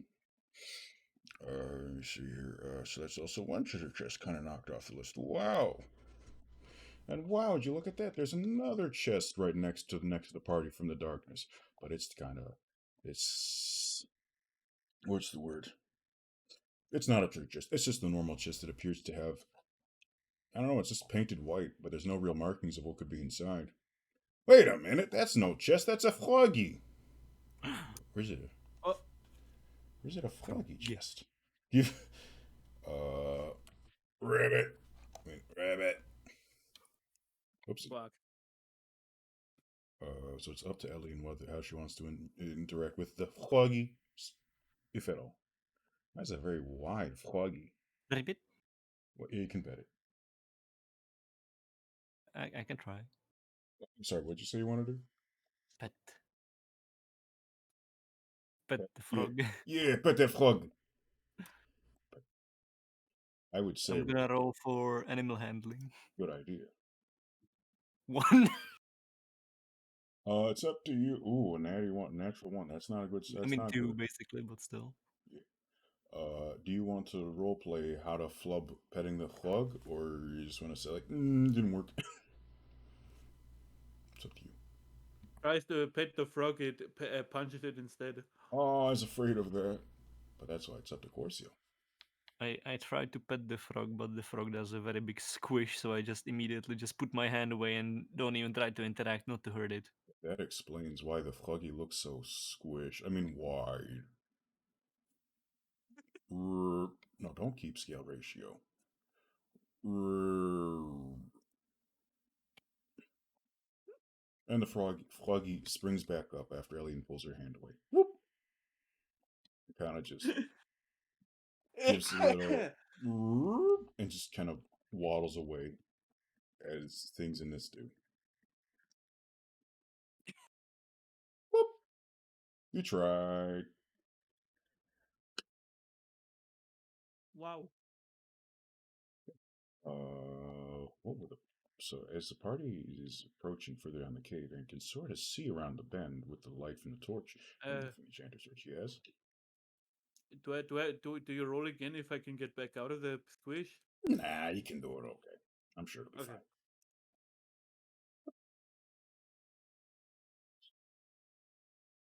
Let me see here. So that's also one treasure chest kind of knocked off the list. Wow. And wow, would you look at that? There's another chest right next to the party from the darkness. But it's what's the word? It's not a treasure chest. It's just the normal chest that appears to have, I don't know, it's just painted white, but there's no real markings of what could be inside. Wait a minute, that's no chest, that's a froggy. Where's it? Where's it a froggy chest? You rabbit. Rabbit. Oops. Fuck. So it's up to Ellie and how she wants to interact with the froggy, if at all. That's a very wide froggy. Very bit. Well, yeah, you can bet it. I can try. I'm sorry, what'd you say you want to do? Pet. Pet the frog. Yeah, pet the frog. I would say. I'm gonna roll for animal handling. Good idea. 1. It's up to you. Ooh, a natural one. That's not a good. That's I mean, not 2 good. basically, but still. Yeah. Do you want to role play how to flub petting the frog, or you just want to say like, didn't work? It's up to you. Tries to pet the frog, it punches it instead. Oh, I was afraid of that, but that's why it's up to Corcio. I tried to pet the frog, but the frog does a very big squish, so I just immediately just put my hand away and don't even try to interact, not to hurt it. That explains why the froggy looks so squish. I mean, wide. No, don't keep scale ratio. And the froggy springs back up after Elian pulls her hand away. Whoop! It kind of just gives a little and just kind of waddles away as things in this do. Whoop! You tried. Wow. What were the so as the party is approaching further down the cave and can sort of see around the bend with the light from the torch, from the enchanter's torch. Yes. Do you roll again if I can get back out of the squish? Nah, you can do it. Okay, I'm sure it'll be Okay. fine.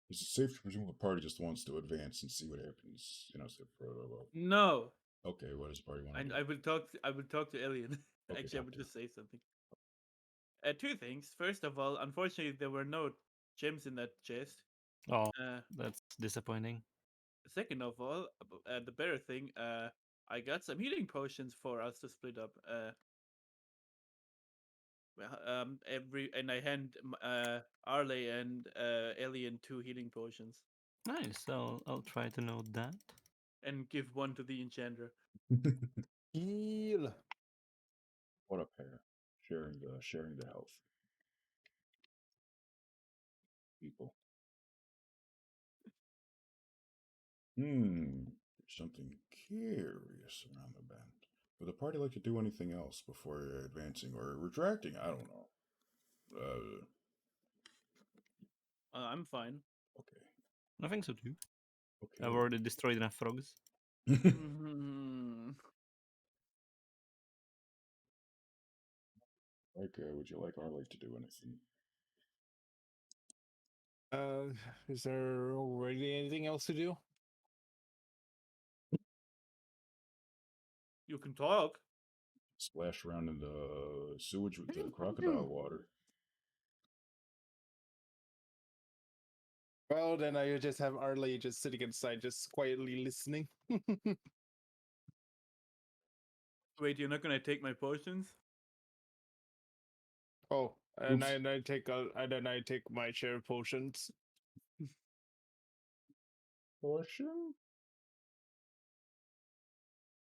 Is it safe to presume the party just wants to advance and see what happens? No. Okay, what does the party want to And do? I will talk to Alien. Okay, Actually, I talk will to him. just say something. Two things. First of all, unfortunately, there were no gems in that chest. Oh, Uh, that's disappointing. Second of all, the better thing, I got some healing potions for us to split up. And I hand Arley and Alien 2 healing potions Nice. I'll try to note that. and give one to the enchanter. Heal. What a pair, sharing the health. People. There's something curious around the bend. Would the party like to do anything else before advancing or retracting? I don't know. I'm fine. Okay. I think so too. Okay. I've already destroyed enough frogs. Mhm. Would you like Arley to do anything? Is there already anything else to do? You can talk. Splash around in the sewage with the crocodile water. Well, then I just have Arley just sitting inside, just quietly listening. Wait, you're not gonna take my potions? Oh, and Oops. I take my share of potions. Portion?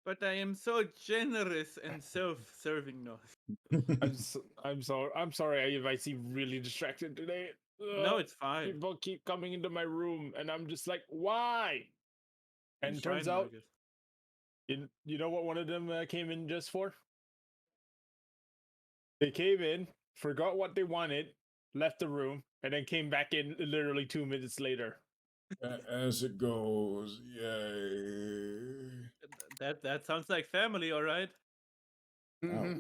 But I am so generous and self-serving now. I'm sorry if I seem really distracted today. No, it's fine. People keep coming into my room, and I'm just like, why? And It's turns fine, I out, guess. you know what one of them came in just for? They came in, forgot what they wanted, left the room, and then came back in literally 2 minutes later. As it goes, yay. That sounds like family, all right? Now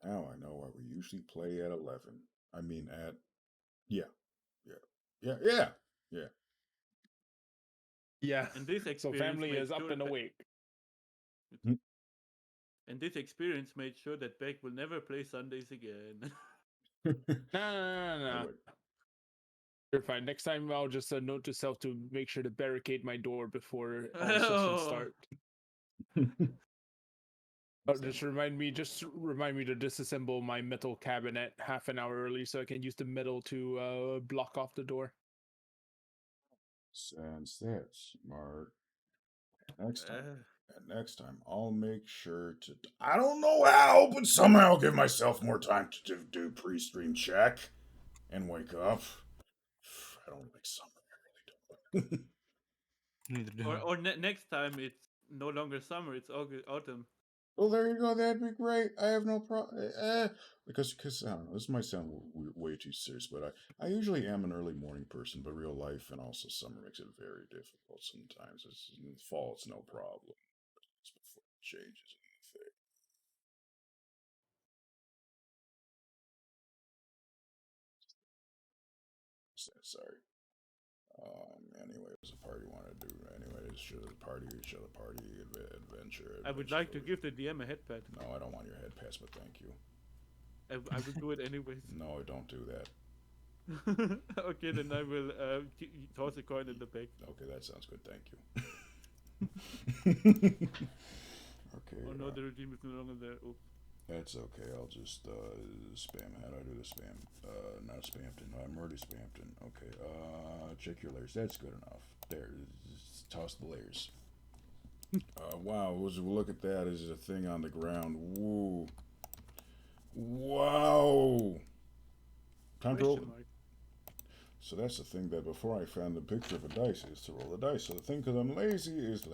I know why we usually play at 11. I mean yeah. Yeah. And this So experience family made is up sure and awake. and this experience made sure that Beck will never play Sundays again. No. You're fine. Next time I'll just note to self to make sure to barricade my door before all sessions start. Just remind me to disassemble my metal cabinet half an hour early so I can use the metal to block off the door. Since that's smart. Next time, I'll make sure to. I don't know how, but somehow give myself more time to do pre-stream check and wake up. I don't like summer. I really don't. Neither do I. or next time it's no longer summer, it's autumn. Well, there you go. That'd be great. I have no problem. Because I don't know. This might sound way too serious, but I usually am an early morning person. But real life and also summer makes it very difficult sometimes. In the fall, it's no problem. It's before it changes anything. Sorry. Anyway, what does the party want to do? Anyways, show the party adventure. I would like to give the DM a head pat. No, I don't want your head pass, but thank you. I will do it anyways. No, don't do that. Okay, then I will toss a coin in the bag. Okay, that sounds good. Thank you. Okay. Oh no, the redeem is no longer there. Oh. That's okay. I'll just spam. How do I do the spam? Not spammed in. I'm already spammed in. Okay. Check your layers. That's good enough. There. Toss the layers. Wow. Look at that. Is a thing on the ground. Woo. Wow. Time to roll. So that's the thing that before I found the picture of a dice is to roll a dice. So the thing, because I'm lazy, is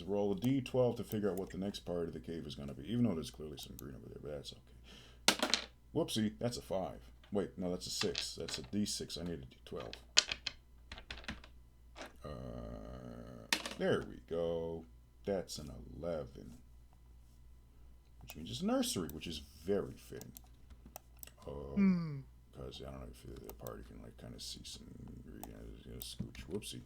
roll a d12 to figure out what the next part of the cave is going to be. Even though there's clearly some green over there, but that's okay. Whoopsie, that's a 5. Wait, no, that's a 6. That's a d6. I need a d12. There we go. That's an 11. Which means it's a nursery, which is very fitting. Because I don't know if the party can like kind of see some green. Scooch. Whoopsie.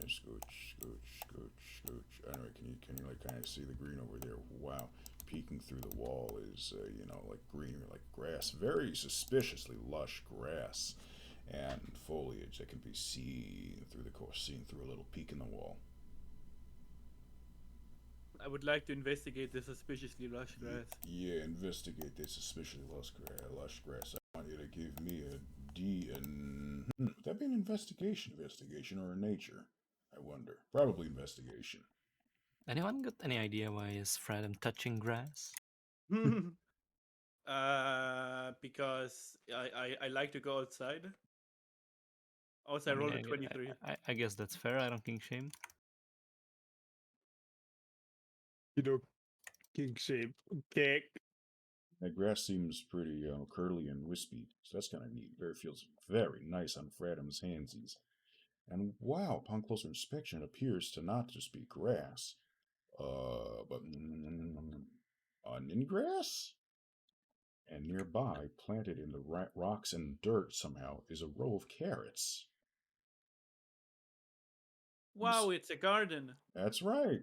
Scooch, scooch, scooch, scooch. Anyway, can you like kind of see the green over there? Wow. Peeking through the wall is like green or like grass, very suspiciously lush grass, and foliage that can be seen through a little peek in the wall. I would like to investigate the suspiciously lush grass. Yeah, investigate this suspiciously lush grass. I want you to give me a D and would that be an investigation, or a nature? I wonder. Probably investigation. Anyone got any idea why is Fredem touching grass? Because I like to go outside. Also, I mean, rolled a 23. I guess that's fair. I don't think shame. King shape cake. That grass seems pretty curly and wispy, so that's kind of neat. It feels very nice on Fradham's handsies. And wow, upon closer inspection, it appears to not just be grass, but onion grass. And nearby, planted in the rocks and dirt somehow, is a row of carrots. Wow, it's a garden. That's right.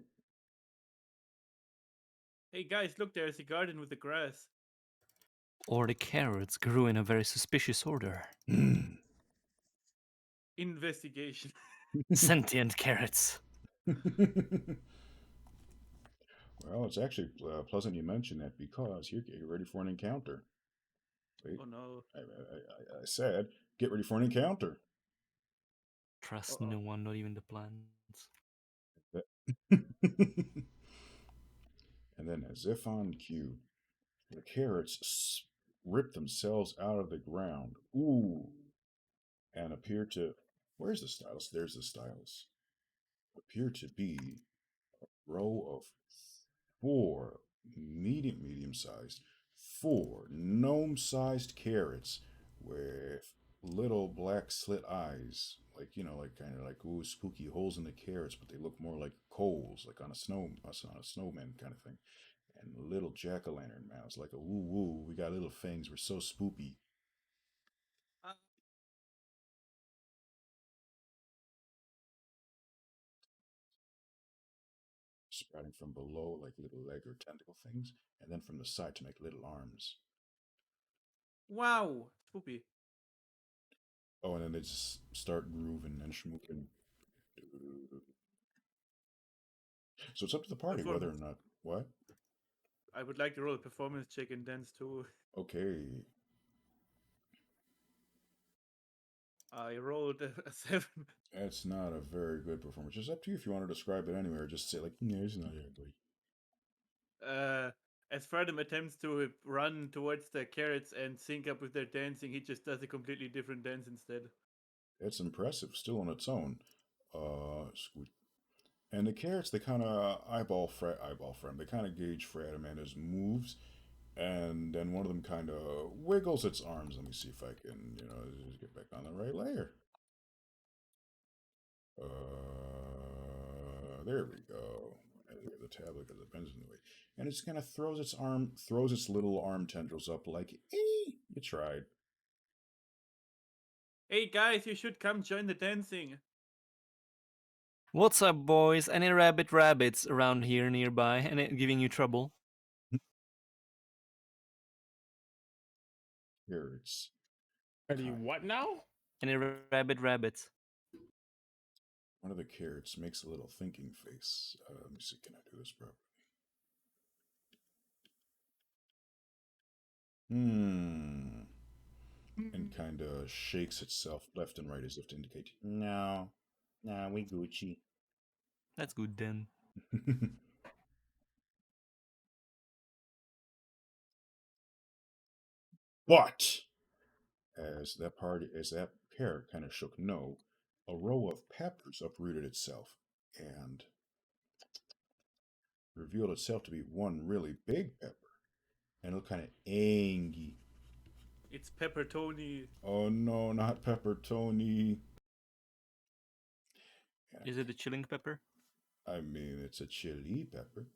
Hey guys, look, there's a garden with the grass. Or the carrots grew in a very suspicious order. Investigation. Sentient carrots. Well, it's actually pleasant you mention that because you're ready for an encounter. Wait, Oh no. I said, get ready for an encounter. Trust no one, not even the plants. And then, as if on cue, the carrots rip themselves out of the ground. Ooh. And appear to. Where's the stylus? There's the stylus. Appear to be a row of 4 medium sized, 4 gnome sized carrots with little black slit eyes, like like kind of like ooh spooky holes in the carrots, but they look more like coals, like on a snowman kind of thing, and little jack o' lantern mouths, like a woo woo. We got little fangs. We're so spoopy. Uh, Sprouting from below like little leg or tentacle things, and then from the side to make little arms. wow, spoopy. Oh, and then they just start grooving and schmooking. So it's up to the party whether or not what. I would like to roll a performance check and dance too. Okay. I rolled a 7. That's not a very good performance. It's up to you if you want to describe it anyway, or just say like, no, it's not ugly. As Fredem attempts to run towards the carrots and sync up with their dancing, he just does a completely different dance instead. It's impressive, still on its own. And the carrots, they kind of eyeball Fred. They kind of gauge Fred and his moves, and then one of them kind of wiggles its arms. Let me see if I can, just get back on the right layer. There we go. The tablet because the pen's in the way, and it's kind of throws its little arm tendrils up like, you tried. Hey guys, you should come join the dancing. What's up, boys? Any rabbits around here nearby and giving you trouble? Carrots. Any what now? Any rabbits? One of the carrots makes a little thinking face. Let me see, can I do this properly? And kind of shakes itself left and right as if to indicate, no, we Gucci. That's good then. But as that hair kind of shook no, a row of peppers uprooted itself and revealed itself to be one really big pepper. And it looked kind of angry. It's Pepper Tony. Oh no, not Pepper Tony. Is it a chilling pepper? I mean, it's a chili pepper,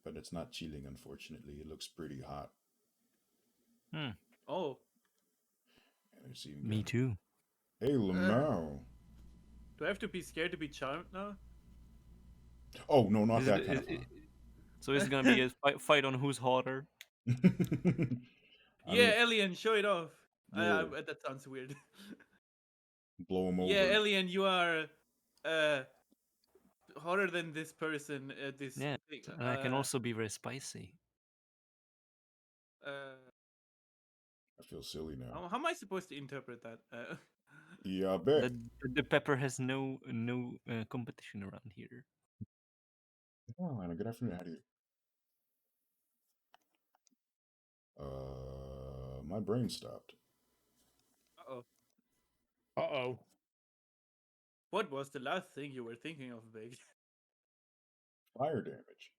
but it's not chilling, unfortunately. It looks pretty hot. Oh, And it's even Me got too. Hey, Lamau. do I have to be scared to be charmed now? Oh, no, not Is that it, kind of so is it gonna be a fight on who's hotter? fun. I Yeah, mean, Alien, show it off. yeah, That sounds weird. blow him Yeah, over. Alien, you are hotter than this person. This Yeah, thing. and I can also be very spicy. I feel silly now. How am I supposed to interpret that? Yeah, I bet. The pepper has no competition around here. Oh, Lana, good afternoon. How do you? My brain stopped. oh. Uh-oh. What was the last thing you were thinking of, Big? Fire damage.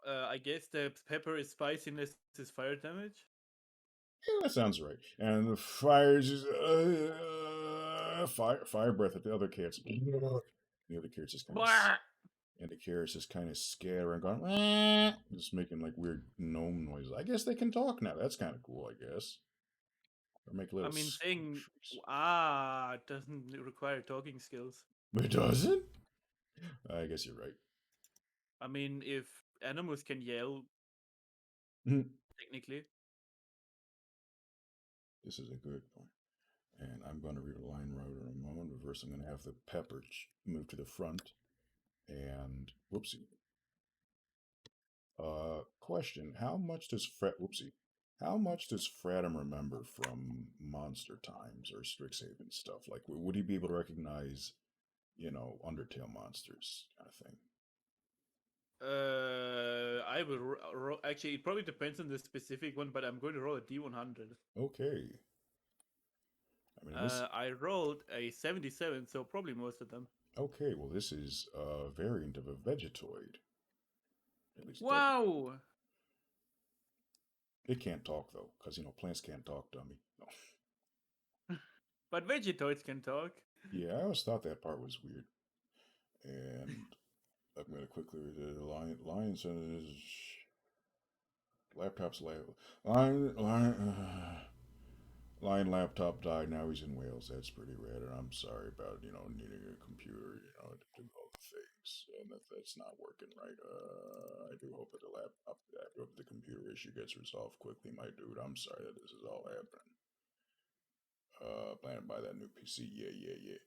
I guess the pepper is spiciness is fire damage. Yeah, that sounds right. And the fire just fire breath at the other cats. The other cats just kind of and the carrots just kind of scattering, going, "Wah," just making like weird gnome noises. I guess they can talk now. That's kind of cool, I guess. Or make I little. mean, saying screams. doesn't require talking skills. It doesn't. I guess you're right. I mean, if animals can yell, Mhm. technically. This is a good point. And I'm going to read a line right in a moment. But first, I'm going to have the pepper move to the front. And whoopsie. Question: How much does Whoopsie? How much does Fradham remember from Monster Times or Strixhaven stuff? Like, would he be able to recognize, Undertale monsters kind of thing? I will actually. It probably depends on the specific one, but I'm going to roll a D100. Okay. I mean, this. I rolled a 77, so probably most of them. Okay, well, this is a variant of a Vegetoid. At least Wow! it can't talk though, because plants can't talk, dummy. No. But Vegetoids can talk. Yeah, I always thought that part was weird. And I'm gonna quickly read the Lion says laptop's Lion laptop died. Now he's in Wales. That's pretty rad. And I'm sorry about needing a computer to do all the things, and that's not working right. I do hope that I hope the computer issue gets resolved quickly, my dude. I'm sorry that this is all happening. Planning to buy that new PC. Yeah.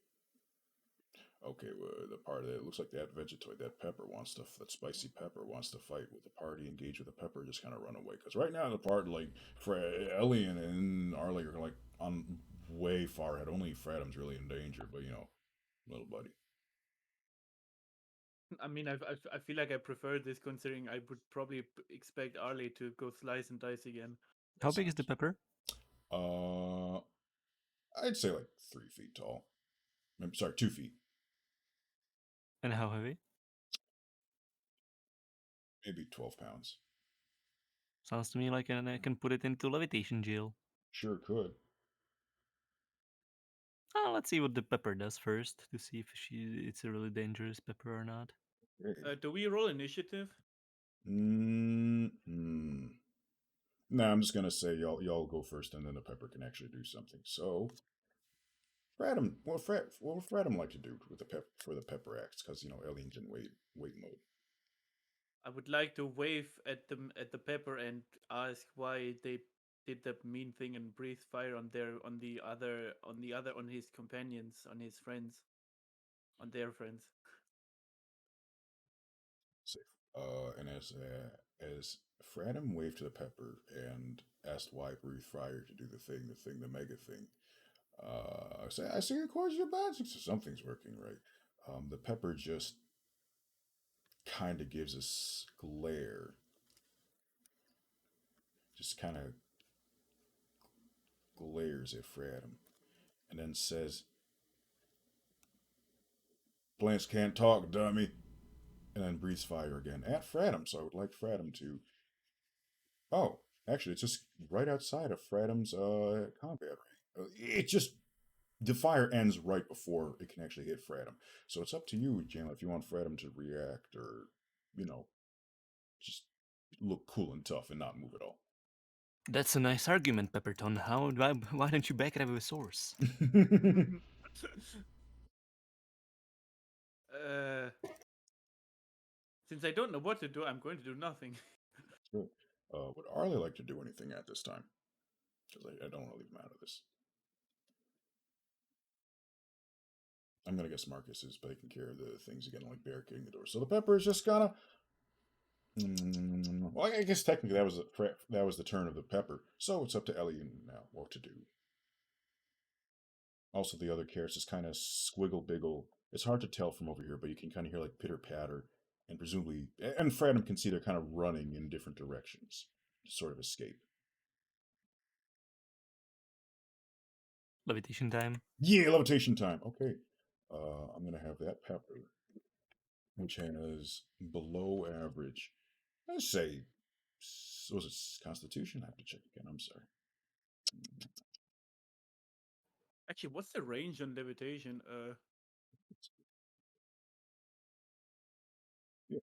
Okay, well, the part that it looks like that Vegetoid, that spicy pepper wants to fight with the party, engage with the pepper, just kind of run away. Because right now, the part, like, Ellie and Arlie are, like, on way far ahead. Only Fradham's really in danger, but, little buddy. I mean, I feel like I prefer this considering I would probably expect Arlie to go slice and dice again. How big is the pepper? I'd say, like, 3 feet tall. I'm sorry, 2 feet. And how heavy? Maybe 12 pounds. Sounds to me like I can put it into levitation jail. Sure could. Let's see what the pepper does first to see if it's a really dangerous pepper or not. Do we roll initiative? Nah, I'm just gonna say y'all go first, and then the pepper can actually do something. So, Fradham, what would Fradham like to do with the pepper axe? Because Alien's in wait mode. I would like to wave at the pepper and ask why they did that mean thing and breathe fire on his companions, on his friends, on their friends. Safe. And as Fradham waved to the pepper and asked why breathe fire to do the mega thing. I see of course your bad. So something's working right. The pepper just kind of gives us glare. Just kind of glares at Fradham. and then says, "Plants can't talk, dummy," and then breathes fire again at Fratum. So I would like Fratum to. Oh, actually, it's just right outside of Fratum's combat ring. It just the fire ends right before it can actually hit Fratum. So it's up to you, Jalen, if you want Fratum to react or, you know, just look cool and tough and not move at all. That's a nice argument, Pepperton. Why don't you back it up with a source? uh, since I don't know what to do, I'm going to do nothing. Sure. Would Arlie like to do anything at this time? Because I don't want to leave him out of this. I'm gonna guess Marcus is taking care of the things again, like barricading the door. So the pepper is just gonna. Well, I guess technically that was the turn of the pepper. So it's up to Ellie now what to do. Also, the other carrots is kind of squiggle biggle. It's hard to tell from over here, but you can kind of hear like pitter patter, and presumably, and Fradham can see they're kind of running in different directions to sort of escape. Levitation time. Yeah, levitation time. Okay, I'm gonna have that pepper, which has below average. Let's say, was it Constitution? I have to check again. I'm sorry. Actually, what's the range on levitation? Yeah,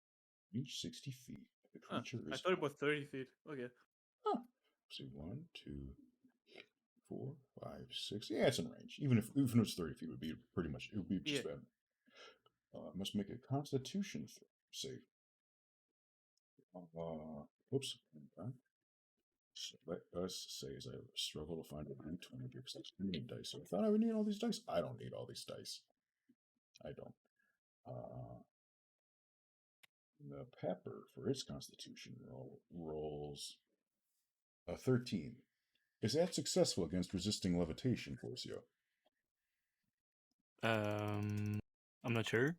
reach 60 feet. The creature I is. thought it was 30 feet. Okay. Huh. See, 1, 2, 4, 5, 6. Yeah, it's in range. Even if it was 30 feet, it would be pretty much. It would be just Yeah. bad. Must make a Constitution save. Whoops. Okay. So let us say as I struggle to find a D20 here because there's too many dice. So I thought I would need all these dice. I don't need all these dice. I don't. The pepper for its Constitution rolls a 13. Is that successful against resisting levitation, Forcio? I'm not sure.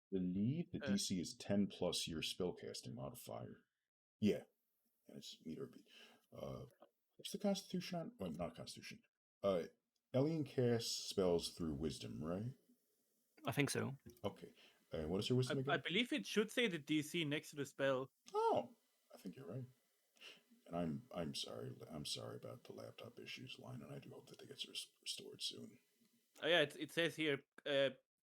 Believe the DC is 10 plus your spellcasting modifier. Yeah, and it's meet or beat. What's the Constitution on? Well, not Constitution. Elian casts spells through Wisdom, right? I think so. Okay. What is your Wisdom again? I believe it should say the DC next to the spell. Oh, I think you're right. And I'm sorry. I'm sorry about the laptop issues, line, and I do hope that they get restored soon. Oh yeah, it says here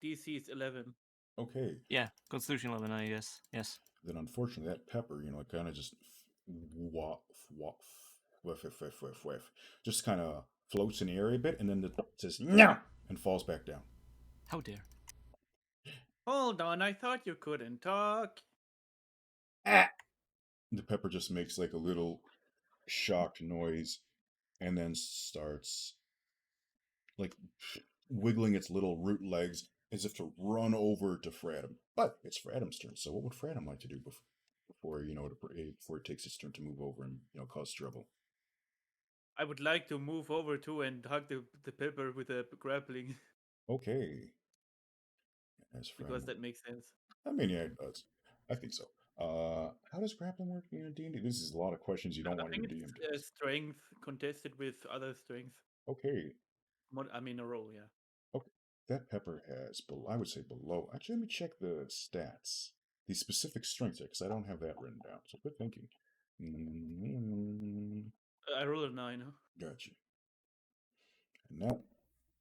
DC is 11. Okay. Yeah, Constitution 11, I guess. Yes. Then unfortunately, that pepper, it kind of just just kind of floats in the air a bit, and then it says no and falls back down. How dare? Hold on, I thought you couldn't talk. Ah. The pepper just makes like a little shocked noise, and then starts like wiggling its little root legs as if to run over to Fratum. But it's Fratum's turn, so what would Fratum like to do before it takes its turn to move over and cause trouble? I would like to move over too and hug the pepper with a grappling. Okay. Because that makes sense. I mean, yeah, it does. I think so. How does grappling work in D&D? This is a lot of questions you don't want your DM to ask. Strength contested with other strength. Okay. A roll, yeah. Okay. That pepper has, I would say below. Actually, let me check the stats. The specific strength there, because I don't have that written down. So good thinking. I rolled a 9. Huh? Gotcha. And now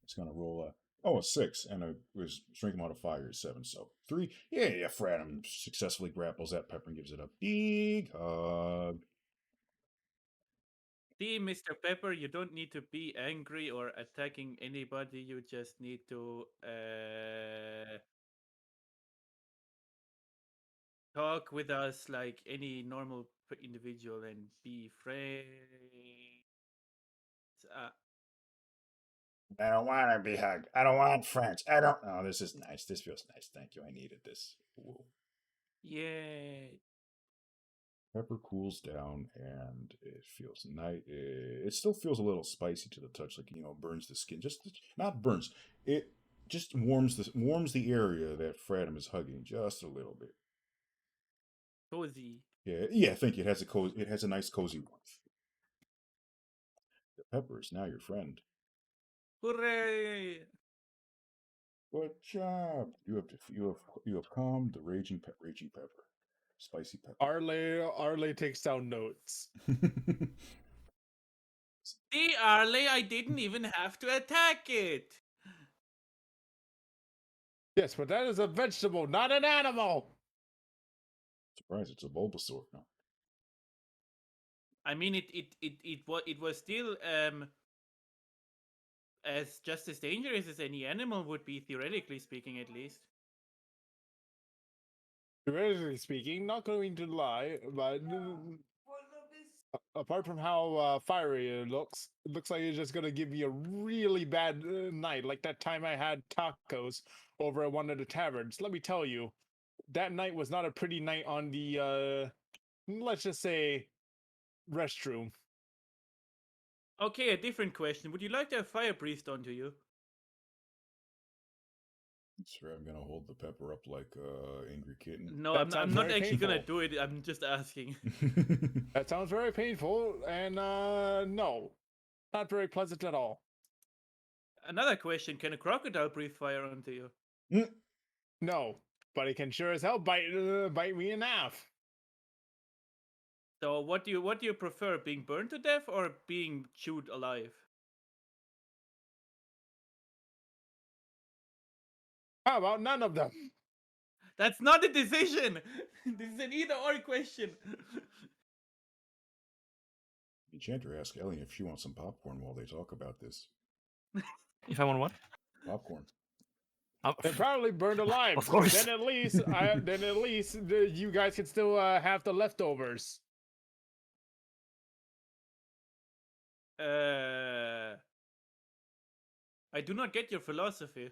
it's going to roll a 6, and his strength modifier is 7. So 3. Yeah, Fratum successfully grapples that pepper and gives it a big hug. See, Mr. Pepper, you don't need to be angry or attacking anybody. You just need to talk with us like any normal individual and be friends. I don't want to be hugged. I don't want friends. I don't. Oh, this is nice. This feels nice. Thank you. I needed this. Whoa. Yeah. Pepper cools down and it feels nice. It still feels a little spicy to the touch, like burns the skin. Just not burns. It just warms the area that Fratum is hugging just a little bit. Cozy. Yeah. Thank you. It has a nice cozy warmth. The pepper is now your friend. Hooray! Good job. You have calmed the raging pepper, spicy pepper. Arley takes down notes. See, Arley, I didn't even have to attack it. Yes, but that is a vegetable, not an animal. Surprise! It's a Bulbasaur. No. I mean, it was still as just as dangerous as any animal would be, theoretically speaking, at least. Theoretically speaking, not going to lie, but apart from how fiery it looks like it's just gonna give me a really bad night, like that time I had tacos over at one of the taverns. Let me tell you, that night was not a pretty night on the let's just say restroom. Okay, a different question. Would you like to have fire breathed onto you? Sure, I'm gonna hold the pepper up like angry kitten. No, That I'm sounds not very actually gonna painful. do it. I'm just asking. That sounds very painful, and no, not very pleasant at all. Another question: can a crocodile breathe fire onto you? No, but it can sure as hell bite me in half. So, what do you prefer, being burned to death or being chewed alive? How about none of them? That's not a decision. This is an either/or question. Enchanter asked Ellie if she wants some popcorn while they talk about this. If I want what? Popcorn. Oh, They're probably burned alive. Of course. Then at least, you guys can still have the leftovers. I do not get your philosophy.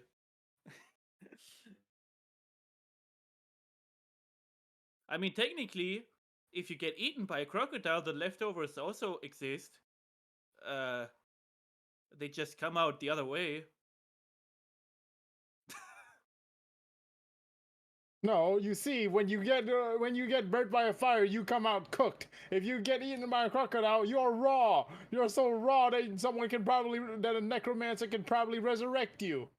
I mean, technically, if you get eaten by a crocodile, the leftovers also exist. They just come out the other way. No, you see, when you get burnt by a fire, you come out cooked. If you get eaten by a crocodile, you're raw. You're so raw that a necromancer can probably resurrect you.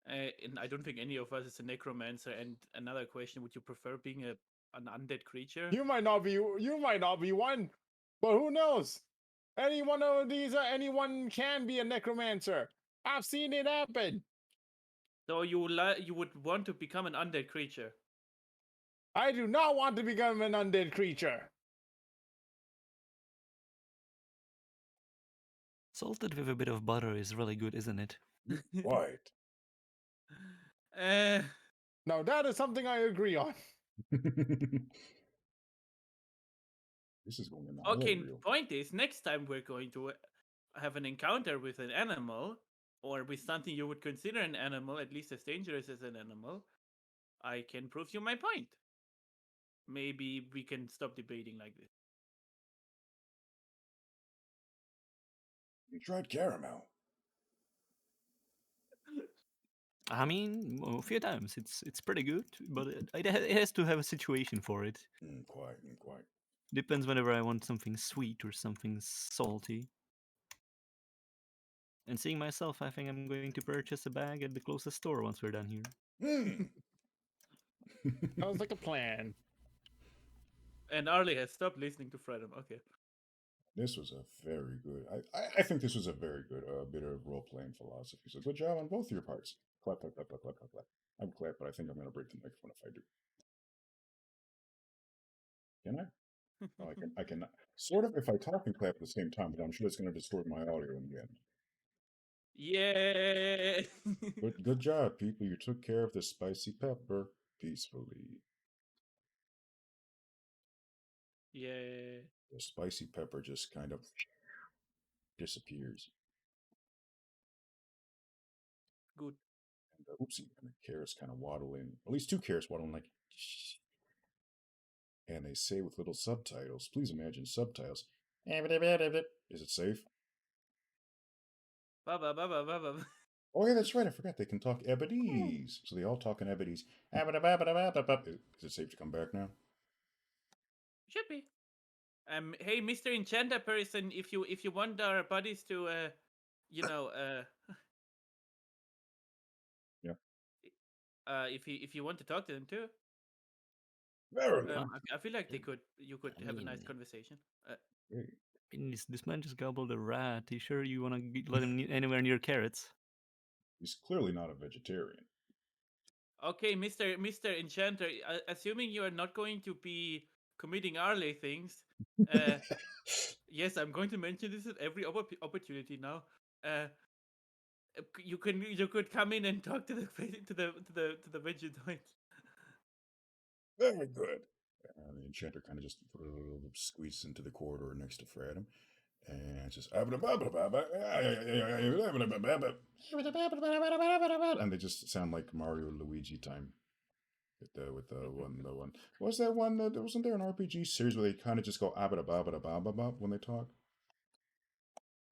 And I don't think any of us is a necromancer. And another question: would you prefer being an undead creature? You might not be one, but who knows? Anyone can be a necromancer. I've seen it happen. So you would want to become an undead creature? I do not want to become an undead creature. Salted with a bit of butter is really good, isn't it? Quiet. Now that is something I agree on. This is going in the Okay, highlight reel. point is, next time we're going to have an encounter with an animal, or with something you would consider an animal, at least as dangerous as an animal, I can prove you my point. Maybe we can stop debating like this. You tried caramel. I mean, a few times. It's pretty good, but it has to have a situation for it. Quiet. Depends whenever I want something sweet or something salty. And seeing myself, I think I'm going to purchase a bag at the closest store once we're done here. Sounds like a plan. And Arlie has stopped listening to Fredum. Okay. This was a very good. I think this was a very good bit of role playing philosophy. So good job on both your parts. Clap. I'm clap, but I think I'm going to break the microphone if I do. Can I? Oh, I can. Sort of if I talk and clap at the same time, but I'm sure it's going to distort my audio in the end. Yeah. Good job, people. You took care of the spicy pepper peacefully. Yeah. The spicy pepper just kind of disappears. Good. And oopsie, and the carrots kind of waddle in. At least two carrots waddle in, like. And they say with little subtitles. Please imagine subtitles. Is it safe? Oh yeah, that's right. I forgot they can talk Ebonese. So they all talk in Ebonese. Is it safe to come back now? Should be. Hey, Mr. Enchanter person, if you want our buddies to you know, Yeah. if you want to talk to them too, Verily. I feel like you could I have a nice mean- conversation. Hey, I mean, this man just gobbled a rat. You sure you want to let him anywhere near carrots? he's clearly not a vegetarian. Okay, Mister Enchanter, assuming you are not going to be committing Arley things, yes, I'm going to mention this at every opportunity now. You could come in and talk to the Vegetoids. Very good. The enchanter kind of just squeezes into the corridor next to Fradham, and just and they just sound like Mario Luigi time. With the one what was that one that wasn't there an RPG series where they kind of just go abba babba babba when they talk?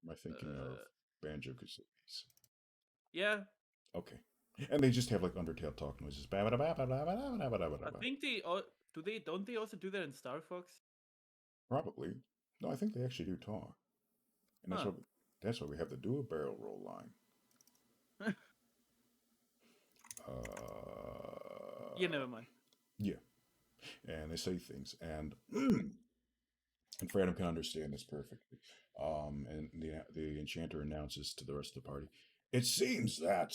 Am I thinking of Banjo Kazooie? Yeah, Okay. And they just have like Undertale talk noises. I think don't they also do that in Star Fox? Probably. No, I think they actually do talk. And Huh. that's why we have to do a barrel roll line. Yeah, never mind. Yeah. And they say things. And and Fradham can understand this perfectly. And the enchanter announces to the rest of the party, it seems that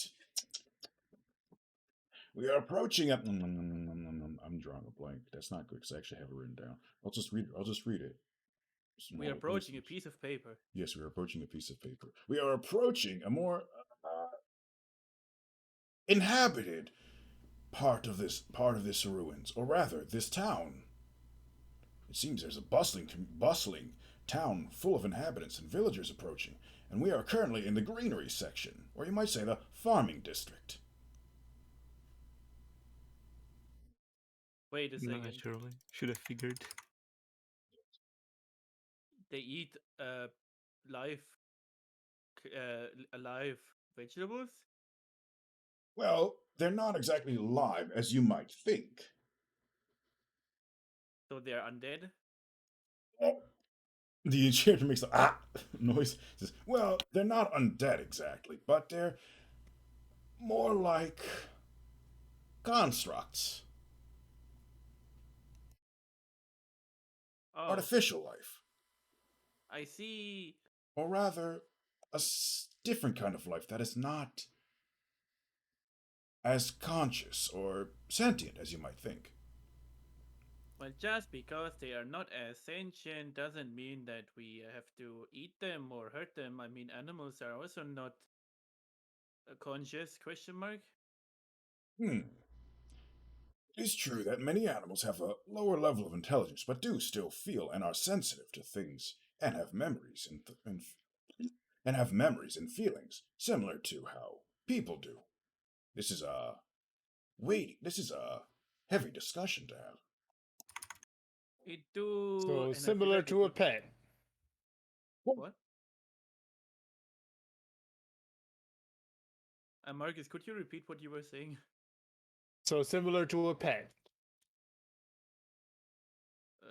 we are approaching a. I'm drawing a blank. That's not good because I actually have it written down. I'll just read it. We are approaching a piece of paper. Yes, we are approaching a piece of paper. We are approaching a more inhabited part of this ruins, or rather, this town. It seems there's a bustling town full of inhabitants and villagers approaching, and we are currently in the greenery section, or you might say the farming district. Wait a second. Naturally, should have figured. They eat live alive vegetables. Well, they're not exactly live as you might think. So they're undead. The enchanter makes a noise. Says, "Well, they're not undead exactly, but they're more like constructs, Oh, artificial life, I see. or rather, a different kind of life that is not as conscious or sentient as you might think." Well, just because they are not as sentient doesn't mean that we have to eat them or hurt them. I mean, animals are also not conscious? Question mark. It is true that many animals have a lower level of intelligence, but do still feel and are sensitive to things and have memories and have memories and feelings similar to how people do. This is a heavy discussion to have. It do. So and I feel similar like it to a would- pet. What? Marcus, could you repeat what you were saying? So similar to a pet,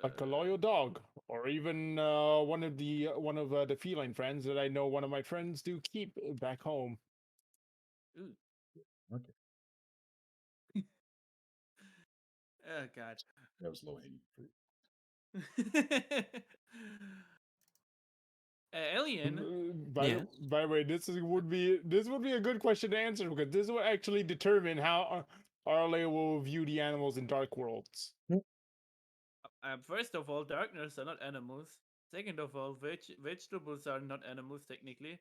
like a loyal dog, or even one of the feline friends that I know one of my friends do keep back home. Ooh. Okay, Oh God. that was low hanging fruit. Alien. Yeah. By the way, would be a good question to answer because this will actually determine how Arle will view the animals in Dark Worlds. First of all, darkness are not animals. Second of all, vegetables are not animals technically.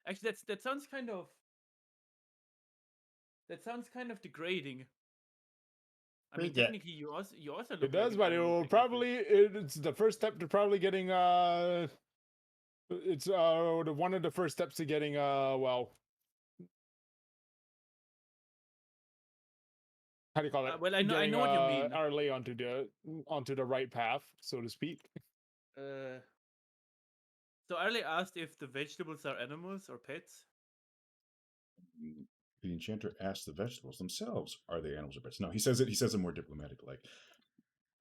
Actually, that sounds kind of degrading. I mean, Yeah. technically, you also look It does, like but an it animal, will technically. probably it's the first step to probably getting it's one of the first steps to getting well, how do you call it? Well, I know Getting, what you mean. Arle onto the right path, so to speak. So Arlie asked if the vegetables are animals or pets. The enchanter asks the vegetables themselves, "Are they animals or pets?" No, he says it. He says it more diplomatic, like,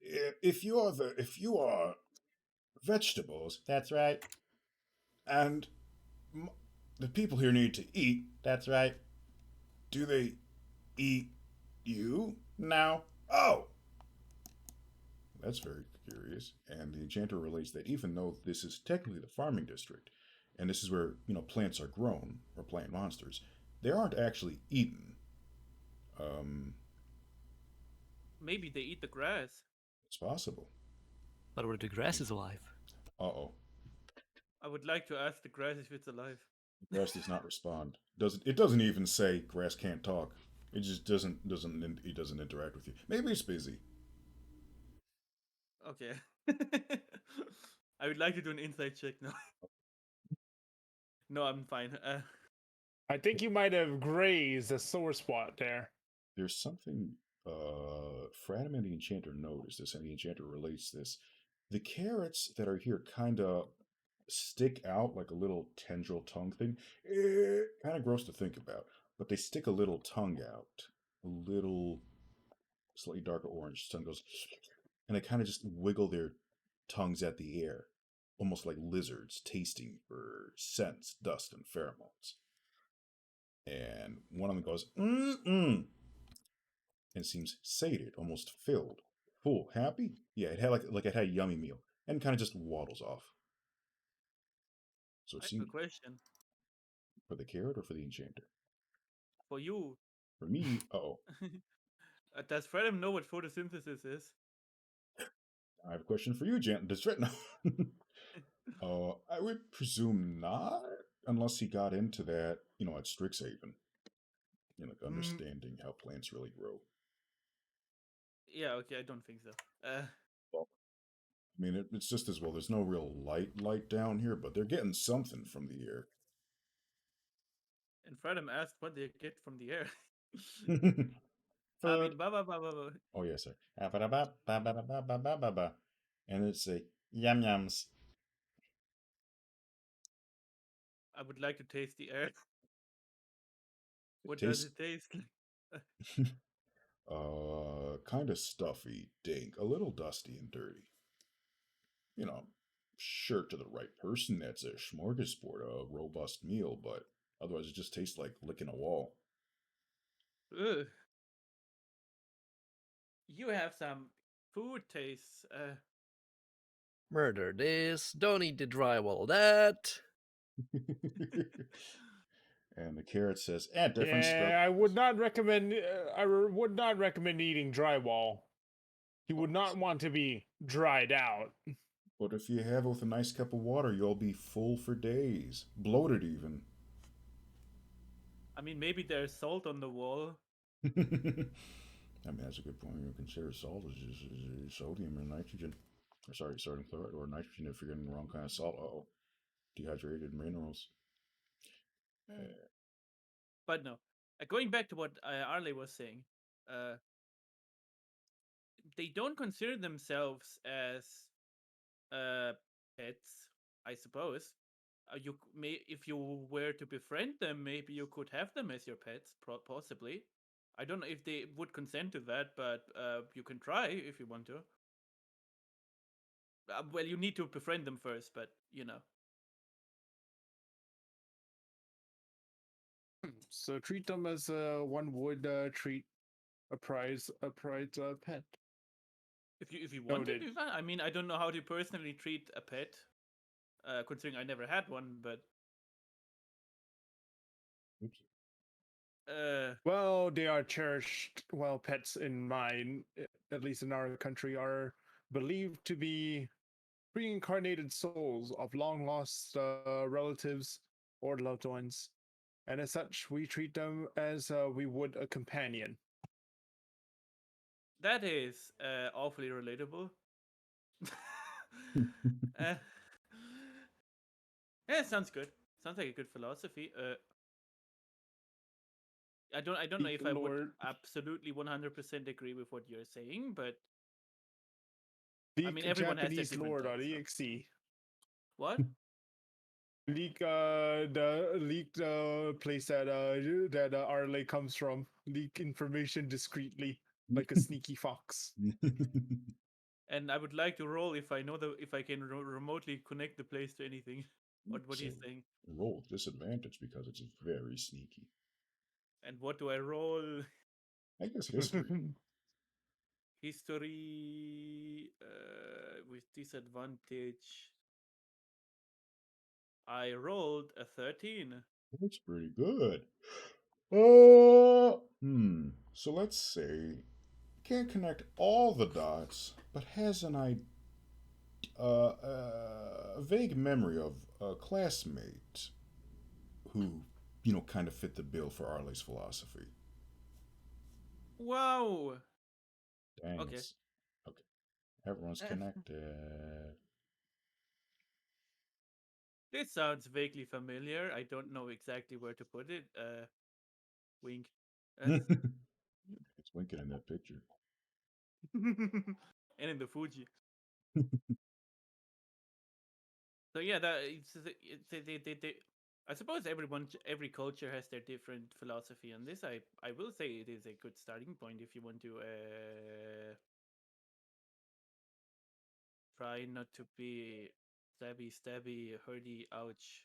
if you are vegetables, that's right, and The people here need to eat. That's right. Do they eat you now? Oh, that's very curious. And the enchanter relates that even though this is technically the farming district, and this is where plants are grown or plant monsters, they aren't actually eaten. Um, Maybe they eat the grass. it's possible. But where the grass is alive. Uh-oh. I would like to ask the grass if it's alive. The grass does not respond. It doesn't even say grass can't talk. It just it doesn't interact with you. Maybe it's busy. Okay. I would like to do an insight check now. No, I'm fine. I think you might have grazed a sore spot there. There's something Fradam and the Enchanter notice this, and the Enchanter relates this. The carrots that are here kind of stick out like a little tendril tongue thing. Kind of gross to think about, but they stick a little tongue out. A little slightly darker orange tongue goes, and they kind of just wiggle their tongues at the air, almost like lizards tasting for scents, dust, and pheromones. And one of them goes, mm-mm, and seems sated, almost filled, full, happy. Yeah, it had like it had a yummy meal, and kind of just waddles off. So I it have a seemed question for the carrot or for the enchanter. for you. For me, Does Freedom know what photosynthesis is? I have a question for you, Jan. I would presume not, unless he got into that, at Strixhaven. Like understanding how plants really grow. Yeah, okay, I don't think so. Well, I mean, it's just as well. There's no real light down here, but they're getting something from the air. And Freedom asked what they get from the air. Food. Ba ba ba ba ba. Oh yes, sir. And it's a yum yums. I would like to taste the air. What Tastes does it taste like? kind of stuffy, dank, a little dusty and dirty. Sure, to the right person, that's a smorgasbord, a robust meal, but otherwise it just tastes like licking a wall. Ugh. You have some food tastes. Murder this, don't eat the drywall that. And the carrot says, different Yeah, stuff. I would not recommend. Would not recommend eating drywall. You would not want to be dried out. But if you have it with a nice cup of water, you'll be full for days. Bloated, even. I mean, maybe there's salt on the wall. I mean, that's a good point. You consider salt as just sodium or nitrogen. Or sorry, sodium chloride or nitrogen if you're getting the wrong kind of salt. Uh-oh. Dehydrated minerals. But no. Going back to what Arley was saying, they don't consider themselves as pets, I suppose. You may, if you were to befriend them, maybe you could have them as your pets, possibly. I don't know if they would consent to that, but you can try if you want to. Well, you need to befriend them first, but you know. So treat them as one would treat a prize pet. If you want to Noted. do that, I mean, I don't know how to personally treat a pet, considering I never had one, but Oops. Well, they are cherished. Well, pets in mine, at least in our country, are believed to be reincarnated souls of long lost relatives or loved ones, and as such, we treat them as we would a companion. that is awfully relatable. uh, yeah, sounds good. Sounds like a good philosophy. I don't know if I would Lord, absolutely 100% agree with what you're saying, but I mean leak everyone has their Japanese different lord on thoughts. So. EXE. What? Leak the place that Arle comes from. Leak information discreetly, like a sneaky fox. And I would like to roll if I know if I can remotely connect the place to anything. What do you So think? roll disadvantage because it's very sneaky. And what do I roll? I guess history. History with disadvantage. I rolled a 13. That's pretty good. So let's say can't connect all the dots, but has a vague memory of a classmate who, kind of fit the bill for Arley's philosophy. Wow. Dang, Okay. it's okay. Everyone's connected. This sounds vaguely familiar. I don't know exactly where to put it. Wink. It's winking in that picture. And in the Fuji. So yeah, I suppose every culture has their different philosophy on this. I will say it is a good starting point if you want to try not to be stabby, hurdy, ouch.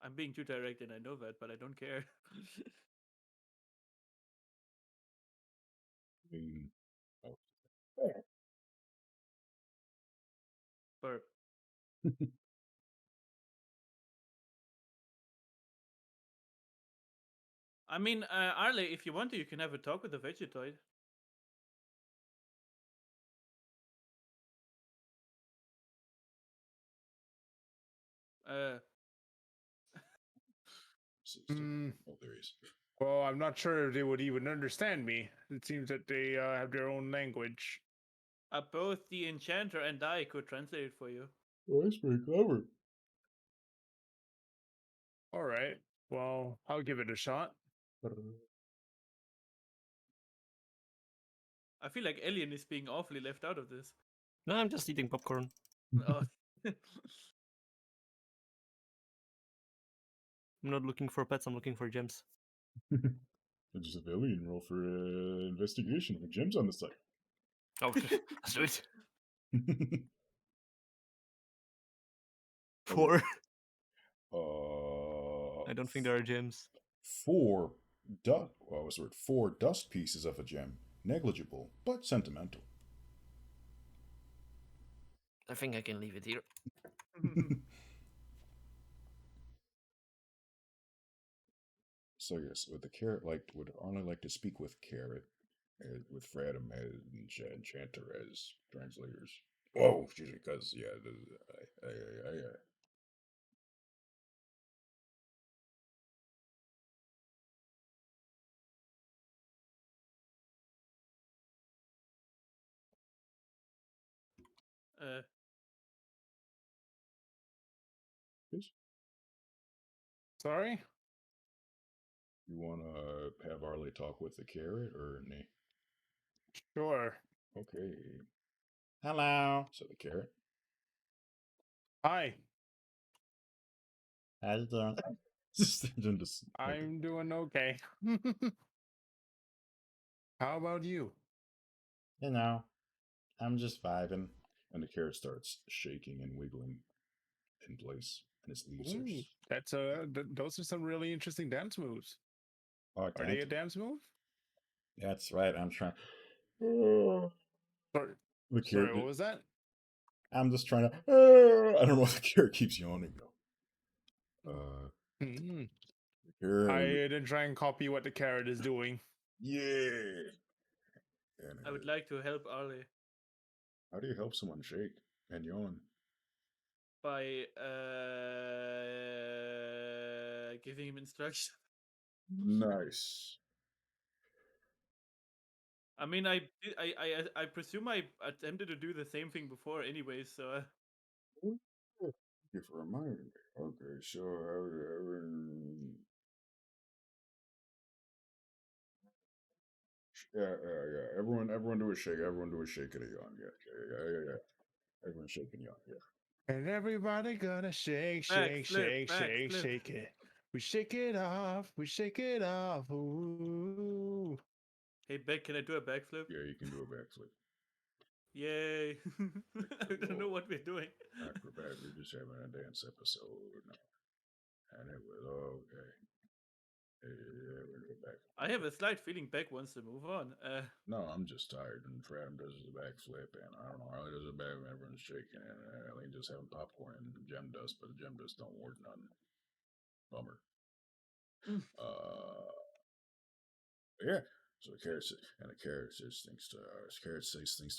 I'm being too direct and I know that, but I don't care. Mm, oh. Burp. I mean, Arle, if you want to, you can have a talk with the Vegetoid. Uh, Mm, Oh, there he is. well, I'm not sure if they would even understand me. It seems that they have their own language. both the Enchanter and I could translate it for you. Oh, that's pretty clever. All right. Well, I'll give it a shot. I feel like Alien is being awfully left out of this. No, I'm just eating popcorn. Oh. I'm not looking for pets, I'm looking for gems. It's just a civilian roll for investigation with gems on the site. Oh, let's do it. 4. I don't think there are gems. Four dust pieces of a gem. Negligible, but sentimental. I think I can leave it here. So yes, would the carrot would Arnold like to speak with Carrot, with Fradham as Enchanter as translators? Oh, excuse me, because yeah, uh, yes. Sorry? You want to have Arlie talk with the carrot or nay? Sure. Okay. Hello. So the carrot. Hi. How's it doing? Just okay. I'm doing okay. How about you? You know, I'm just vibing. And the carrot starts shaking and wiggling in place, and its leaves are Ooh, just. that's those are some really interesting dance moves. Oh, Are they thank a you. dance move? That's right. I'm trying. The Sorry. Sorry, carrot. what was that? I'm just trying to. I don't know. The carrot keeps yawning though. Hmm. The carrot. I And, didn't try and copy what the carrot is doing. yeah. And I would like to help Arle how do you help someone shake and yawn? by giving him instructions. Nice. I mean, I presume I attempted to do the same thing before, anyways. So Thank you for reminding me. Okay, so yeah. Everyone do a shake. Everyone do a shake and a yawn. Yeah. Everyone shake and yawn. Yeah. And everybody gonna shake, shake, backflip, shake, shake, backflip. shake it. We shake it off. We shake it off. Ooh. Hey, Beck, can I do a backflip? Yeah, you can do a backflip. Yay! I don't know what we're doing. Acrobat, we're just having a dance episode now. And it was okay. Yeah, we're going back. I have a slight feeling Beck wants to move on. No, I'm just tired. And Fram does his backflip, and I don't know, Harley does a back, everyone's shaking, and Eileen just having popcorn and gem dust, but the gem dust don't work none. Bummer. Yeah. So the carrot says things to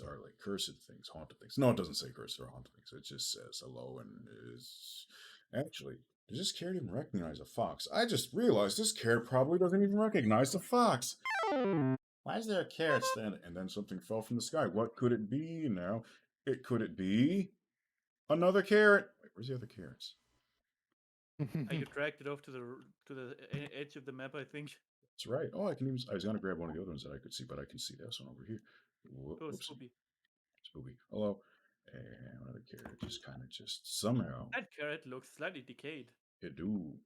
Harley, cursed things, haunted things. No, it doesn't say cursed or haunted things. It just says hello and is actually. Does this carrot even recognize a fox? I just realized this carrot probably doesn't even recognize the fox. Why is there a carrot standing? And then something fell from the sky. What could it be now? Could it be another carrot? Wait, where's the other carrots? You dragged it off to the edge of the map, I think. That's right. Oh, I was gonna grab one of the other ones that I could see, but I can see this one over here. Oh, Whoops. Spoopy. Spoopy. Hello. And another carrot just somehow. That carrot looks slightly decayed. It do.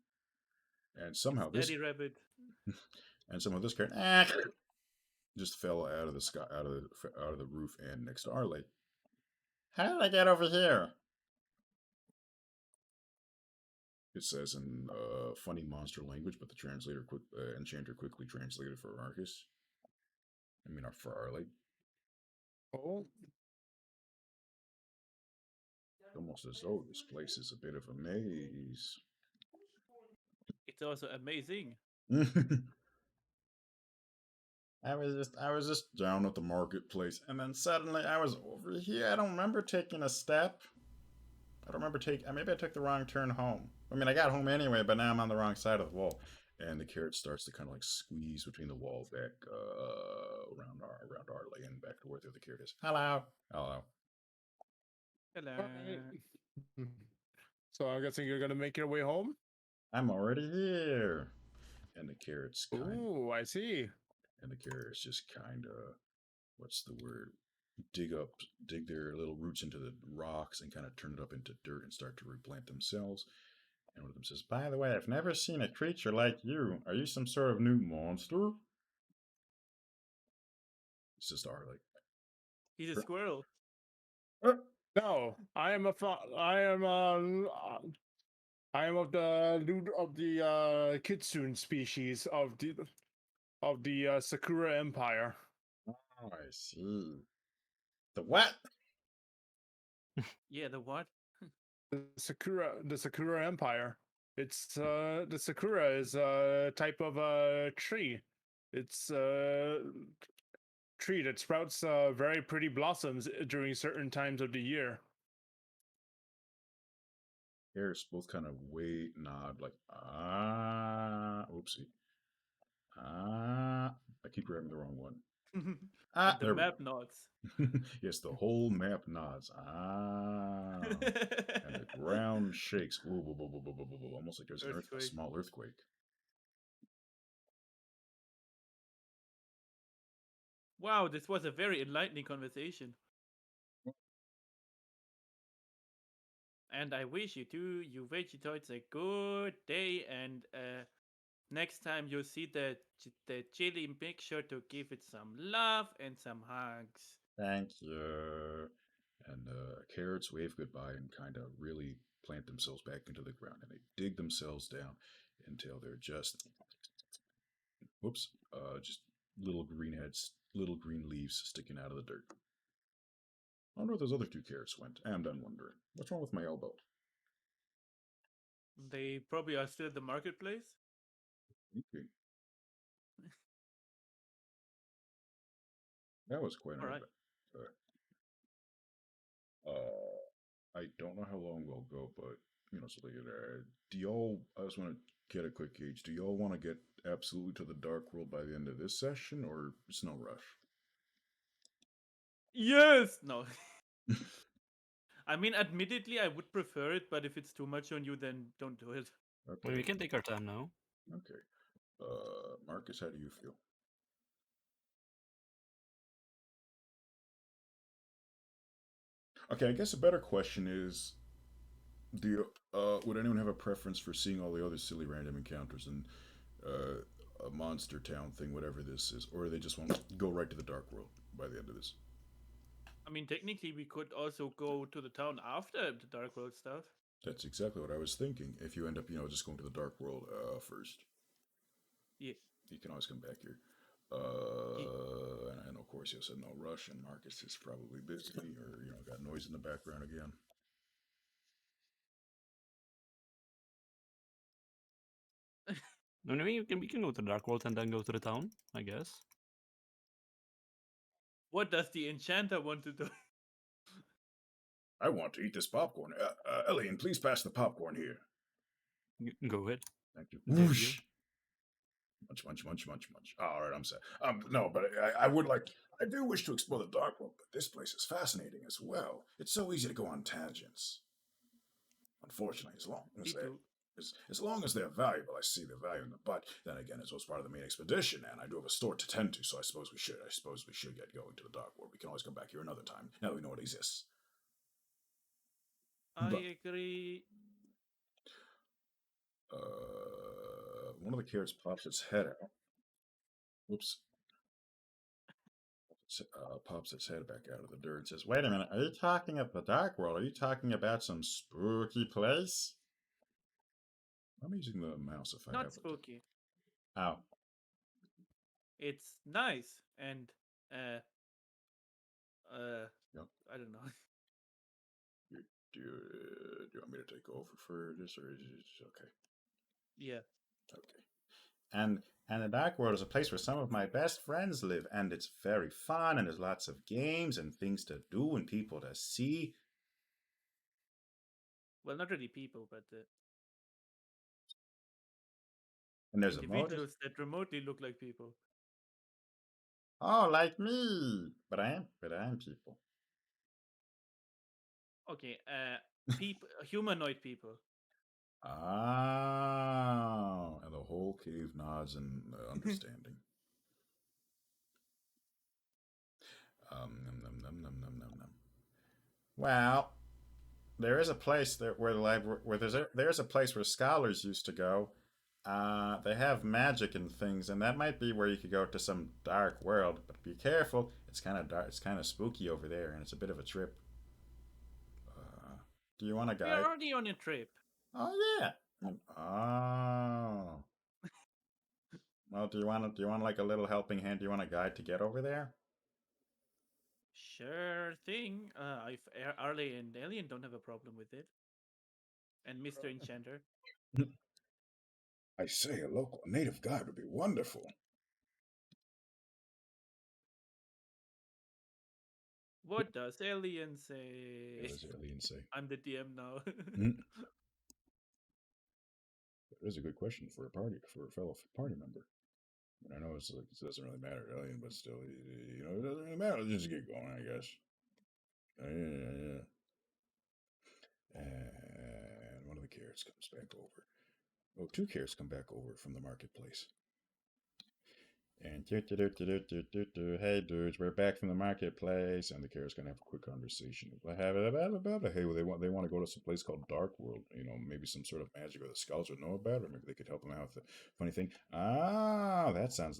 And somehow Daddy rabbit. And somehow this carrot just fell out of the sky, out of the roof, and next to Arlie. How did I get over here? It says in funny monster language, but the enchanter quickly translated for Marcus. For Arlie. Oh. Almost as though this place is a bit of a maze. It's also amazing. I was just down at the marketplace, and then suddenly I was over here. I don't remember taking a step. Maybe I took the wrong turn home. I got home anyway, but now I'm on the wrong side of the wall. And the carrot starts to kind of like squeeze between the wall back around Arlie and back to where the other carrot is. Hello. Hello. So I'm guessing you're gonna make your way home? I'm already here. And the carrot's Ooh, I see. And the carrots just kind of, what's the word? Dig their little roots into the rocks and kind of turn it up into dirt and start to replant themselves. And one of them says, "By the way, I've never seen a creature like you. Are you some sort of new monster?" It's just Arlie. He's a squirrel. No, I am of the kitsune species of the Sakura Empire. Oh, I see. The what? Yeah, the what? The Sakura Empire. It's the Sakura is a type of tree. It's a tree that sprouts very pretty blossoms during certain times of the year. Harris both kind of nod like, oopsie. I keep grabbing the wrong one. The map nods. Yes, the whole map nods. And the ground shakes. Whoa, whoa, whoa, whoa, whoa, whoa, whoa. Almost like there's a small earthquake. Wow, this was a very enlightening conversation. And I wish you Vegetoids a good day, and next time you see the chili, make sure to give it some love and some hugs. Thank you. And carrots wave goodbye and kind of really plant themselves back into the ground, and they dig themselves down until they're just little green heads, little green leaves sticking out of the dirt. I wonder where those other two carrots went. I'm done wondering. What's wrong with my elbow? They probably are still at the marketplace. Okay. That was quite All right. I don't know how long we'll go, but something there. I just want to get a quick gauge. Do y'all want to get absolutely to the dark world by the end of this session, or it's no rush? Yes! No. Admittedly, I would prefer it, but if it's too much on you, then don't do it. Okay. Well, we can take our time now. Okay. Marcus, how do you feel? Okay, I guess a better question is, would anyone have a preference for seeing all the other silly random encounters and a monster town thing, whatever this is, or they just want to go right to the dark world by the end of this? I mean, technically, we could also go to the town after the Dark World stuff. That's exactly what I was thinking. If you end up, just going to the Dark World first, Yeah. you can always come back here. And of course, you said no rush, and Marcus is probably busy or got noise in the background again. I mean, we can go to the Dark World and then go to the town, I guess. What does the enchanter want to do? I want to eat this popcorn. Elian, please pass the popcorn here. Go ahead. Thank you. There you Whoosh. Munch, munch, munch, munch, munch. All right, I'm sad. No, but I would like. I do wish to explore the Dark World, but this place is fascinating as well. It's so easy to go on tangents. Unfortunately, as long as they're valuable, I see the value in them. But then again, it's also part of the main expedition, and I do have a store to tend to, so I suppose we should. I suppose we should get going to the Dark World. We can always come back here another time. Now that we know it exists. I agree. One of the carrots pops its head out. Whoops. Pops its head back out of the dirt and says, "Wait a minute, are you talking of the Dark World? Are you talking about some spooky place?" I'm using the mouse if I Not have spooky. Ow. It's nice and Yep. I don't know. Do you want me to take over for this, or is it okay? Yeah. Okay. And the Dark World is a place where some of my best friends live, and it's very fun, and there's lots of games and things to do and people to see. Well, not really people, but And there's a individuals that remotely look like people. Oh, like me. But I am people. Okay, people, humanoid people. Oh, and the whole cave nods in understanding. Num, num, num, num, num, num, num. Well, there is a place there where the library, where there's a place where scholars used to go. They have magic and things, and that might be where you could go to some dark world. But be careful; it's kind of dark. It's kind of spooky over there, and it's a bit of a trip. Do you want a guide? We're already on a trip. Oh yeah. Oh. Well, do you want like a little helping hand? Do you want a guide to get over there? Sure thing. If Arley and Alien don't have a problem with it, and Mr. Enchanter. I say, a local native guide would be wonderful. What does Alien say? What does Alien say? I'm the DM now. That is a good question for a fellow party member. I know it doesn't really matter to Alien, but still, it doesn't really matter. Let's just get going, I guess. Yeah. And one of the carrots comes back over. Oh, two carrots come back over from the marketplace. And hey dudes, we're back from the marketplace, and the carrot's gonna have a quick conversation. Hey, they want to go to some place called Dark World. Maybe some sort of magic or the scholars would know about, or maybe they could help them out with the funny thing. That sounds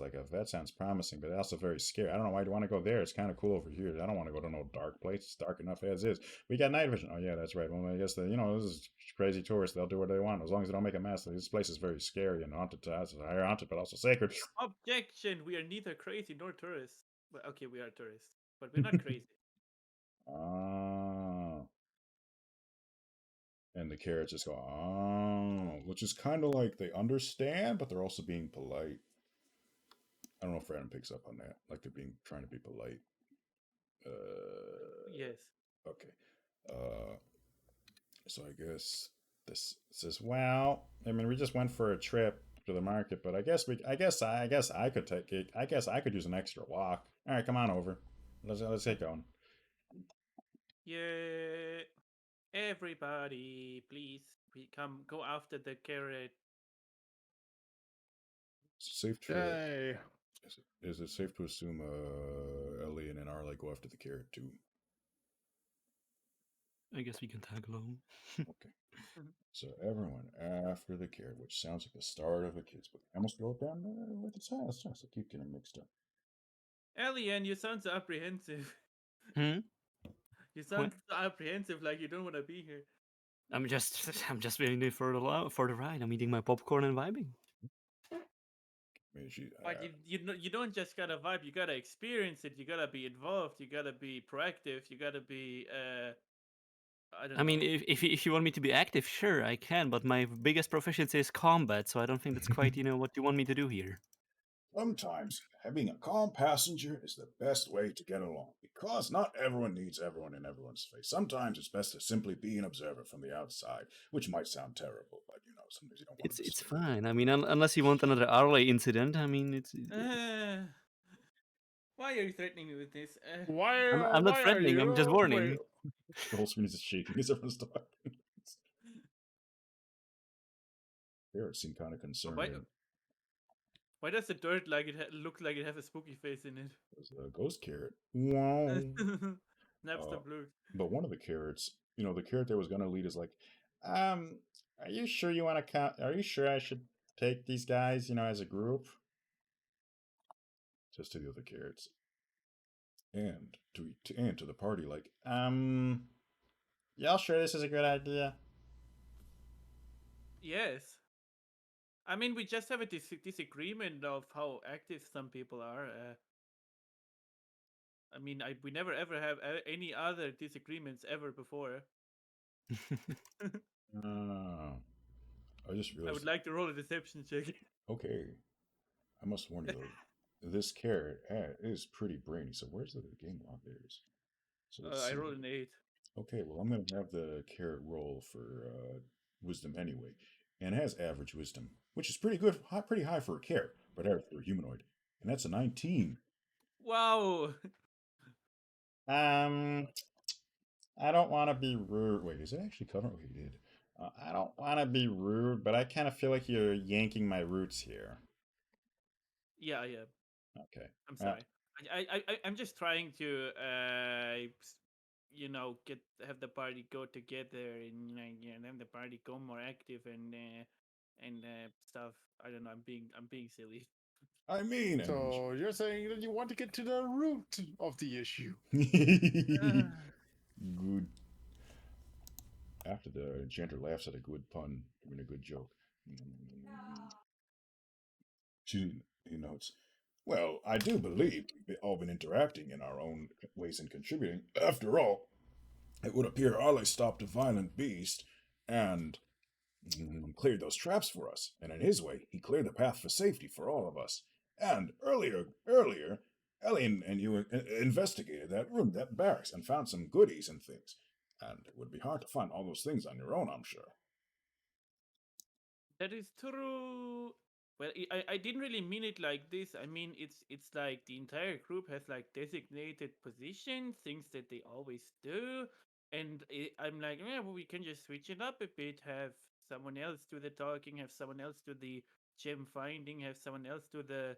promising, but also very scary. I don't know why you want to go there. It's kind of cool over here. I don't want to go to no dark place. It's dark enough as is. We got night vision. Oh yeah, that's right. Well, I guess this is crazy tourists. They'll do what they want as long as they don't make a mess. This place is very scary and haunted, but also sacred. Objection! We are neither crazy nor tourists. Well, okay, we are tourists, but we're not crazy. And the carrots just go, which is kind of like they understand, but they're also being polite. I don't know if Adam picks up on that. Like they're trying to be polite. Yes. Okay. So I guess this says, well, I mean, we just went for a trip to the market, but I guess I could take it. I guess I could use an extra walk. All right, come on over. Let's get going. Yeah. Everybody, please, go after the carrot. Safe to. Hey. Is it safe to assume Ellie and Arlie go after the carrot too? I guess we can tag along. Okay. So everyone after the carrot, which sounds like the start of the kids, but I almost wrote down what it says. I keep getting mixed up. Alien, you sound so apprehensive. You sound so apprehensive, like you don't want to be here. I'm just I'm just waiting there for the ride. I'm eating my popcorn and vibing. I mean, But you don't just gotta vibe. You gotta experience it. You gotta be involved. You gotta be proactive. You gotta be I don't I mean, know. if you want me to be active, sure I can. But my biggest proficiency is combat, so I don't think that's quite what you want me to do here. sometimes having a calm passenger is the best way to get along because not everyone needs everyone in everyone's face. Sometimes it's best to simply be an observer from the outside, which might sound terrible, but sometimes you don't want to It's disturb. fine. I mean, unless you want another Arley incident, I mean, Why are you threatening me with this? I'm not Why are threatening. I'm just you? Wait, warning. The whole screen is just shaking as everyone's talking. Garrett seemed kind of concerned. Why does the dirt look like it has a spooky face in it? There's a ghost carrot. Wow. Napster Blue. But one of the carrots, the carrot that was going to lead is like, are you sure you want to are you sure I should take these guys, as a group? Just to the other carrots. And to the party, like, y'all sure this is a good idea? Yes. I mean, we just have a disagreement of how active some people are. I mean, we never ever have any other disagreements ever before. I just realized. I would like to roll a deception check. Okay. I must warn you, though, this carrot is pretty brainy. So where's the game log? There it is. So let's see. I rolled an 8. Okay, well, I'm going to have the carrot roll for wisdom anyway. And it has average wisdom, which is pretty good, pretty high for a carrot, but average for a humanoid. And that's a 19. Wow. I don't want to be rude. Wait, is it actually covering what he did? I don't want to be rude, but I kind of feel like you're yanking my roots here. Yeah. Okay. I'm sorry. I'm just trying to have the party go together and have the party go more active and stuff. I don't know. I'm being silly. I mean, so you're saying that you want to get to the root of the issue? Good. After the enchanter laughs at a good pun, I mean a good joke. She notes, well, I do believe we've all been interacting in our own ways and contributing. After all, it would appear Arle stopped a violent beast and cleared those traps for us. And in his way, he cleared the path for safety for all of us. And earlier, Ellie and you investigated that room, that barracks, and found some goodies and things. And it would be hard to find all those things on your own, I'm sure. That is true. Well, I didn't really mean it like this. I mean, it's like the entire group has like designated positions, things that they always do, and I'm like, yeah, well, we can just switch it up a bit. Have someone else do the talking. Have someone else do the gem finding. Have someone else do the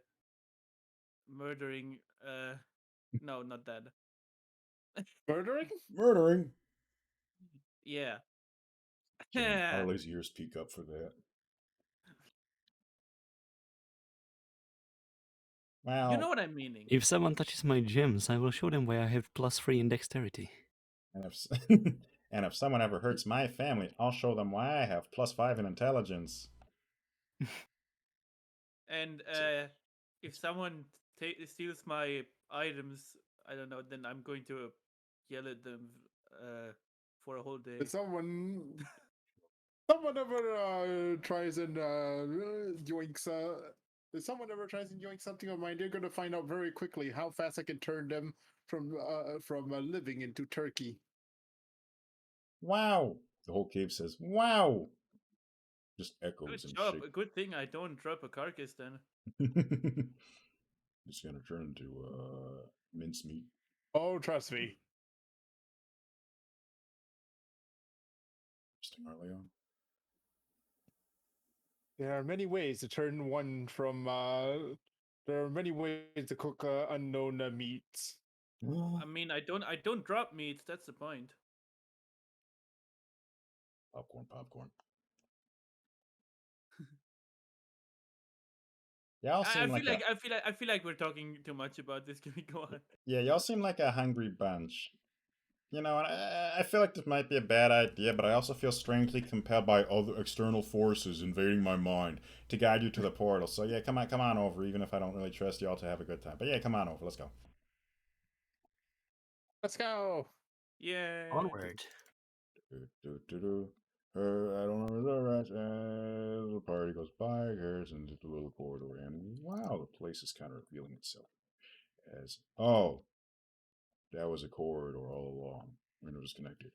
murdering. No, not that. Murdering? Murdering. Yeah. Arle's ears peak up for that. Well, you know what I'm meaning. If someone touches my gems, I will show them why I have +3 in dexterity. And if someone ever hurts my family, I'll show them why I have +5 in intelligence. And if someone steals my items, I don't know, then I'm going to yell at them for a whole day. If someone ever tries and yoinks if someone ever tries and yoink something of mine, they're going to find out very quickly how fast I can turn them from living into turkey. Wow. The whole cave says, wow. Just echoes Good and job. shake. A good thing I don't drop a carcass then. It's going to turn into mincemeat. Oh, trust me. Interesting, Arleon. There are many ways to turn one from. There are many ways to cook unknown meats. I mean, I don't drop meat. That's the point. Popcorn. Y'all seem I feel like we're talking too much about this. Can we go on? Yeah, y'all seem like a hungry bunch. You know, I feel like this might be a bad idea, but I also feel strangely compelled by other external forces invading my mind to guide you to the portal. So yeah, come on over, even if I don't really trust you all to have a good time. But yeah, come on over. Let's go. Let's go. Yeah. Onward. I don't remember the rest. As the party goes by, here's into the little corridor, and wow, the place is kind of revealing itself as that was a corridor all along, and it was connected,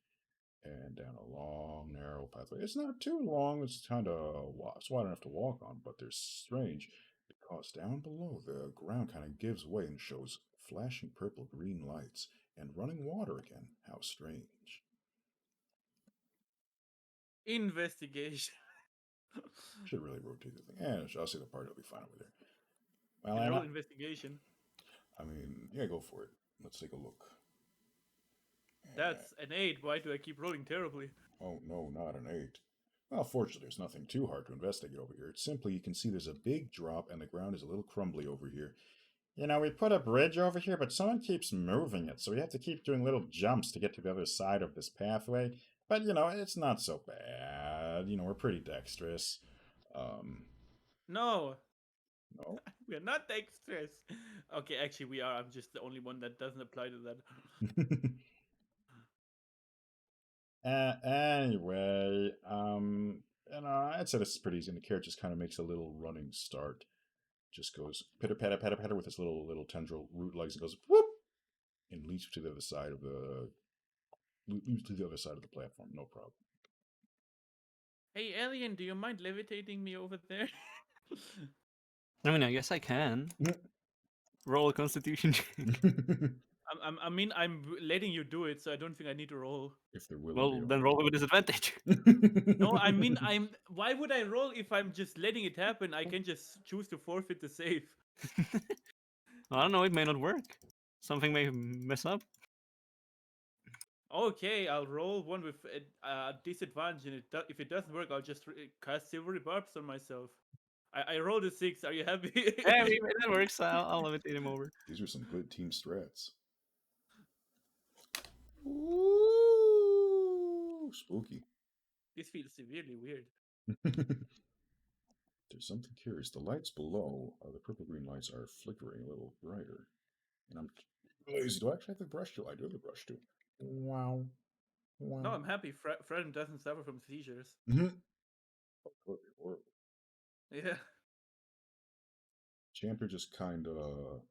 and down a long, narrow pathway. It's not too long. It's kind of it's wide enough to walk on, but there's strange because down below the ground kind of gives way and shows flashing purple green lights and running water again. How strange. Investigation. Should really rotate the thing. Yeah, I'll say the party will be fine over there. Well, And roll Anna, investigation. I mean, yeah, go for it. Let's take a look. That's an 8. Why do I keep rolling terribly? Oh, no, not an 8. Well, fortunately, there's nothing too hard to investigate over here. It's simply you can see there's a big drop and the ground is a little crumbly over here. You know, we put a bridge over here, but someone keeps moving it, so we have to keep doing little jumps to get to the other side of this pathway. But, you know, it's not so bad. You know, we're pretty dexterous. No, No. we are not dexterous. Okay, actually, we are. I'm just the only one that doesn't apply to that. Anyway, you know, I'd say this is pretty easy. And the carrot just kind of makes a little running start. Just goes pitter patter patter patter with his little tendril root legs and goes whoop and leaps to the other side of the platform. No problem. Hey, alien, do you mind levitating me over there? I mean, I guess I can. Roll a constitution check. I mean, I'm letting you do it, so I don't think I need to roll. If they're willing Well, to. then roll with disadvantage. No, I mean, Why would I roll if I'm just letting it happen? I can just choose to forfeit the save. I don't know, it may not work. Something may mess up. Okay, I'll roll one with a disadvantage, and if it doesn't work, I'll just cast Silvery Barbs on myself. I rolled a 6. Are you happy? Yeah, maybe that works. I'll levitate him over. These are some good team strats. Ooh, spooky. This feels severely weird. There's something curious. The lights below, the purple green lights, are flickering a little brighter. And I'm lazy. Do I actually have the brush tool? I do have the brush tool. Wow. Wow. No, I'm happy. Fred doesn't suffer from seizures. Mm-hmm. Oh, that would be horrible. Yeah. Champion just kind of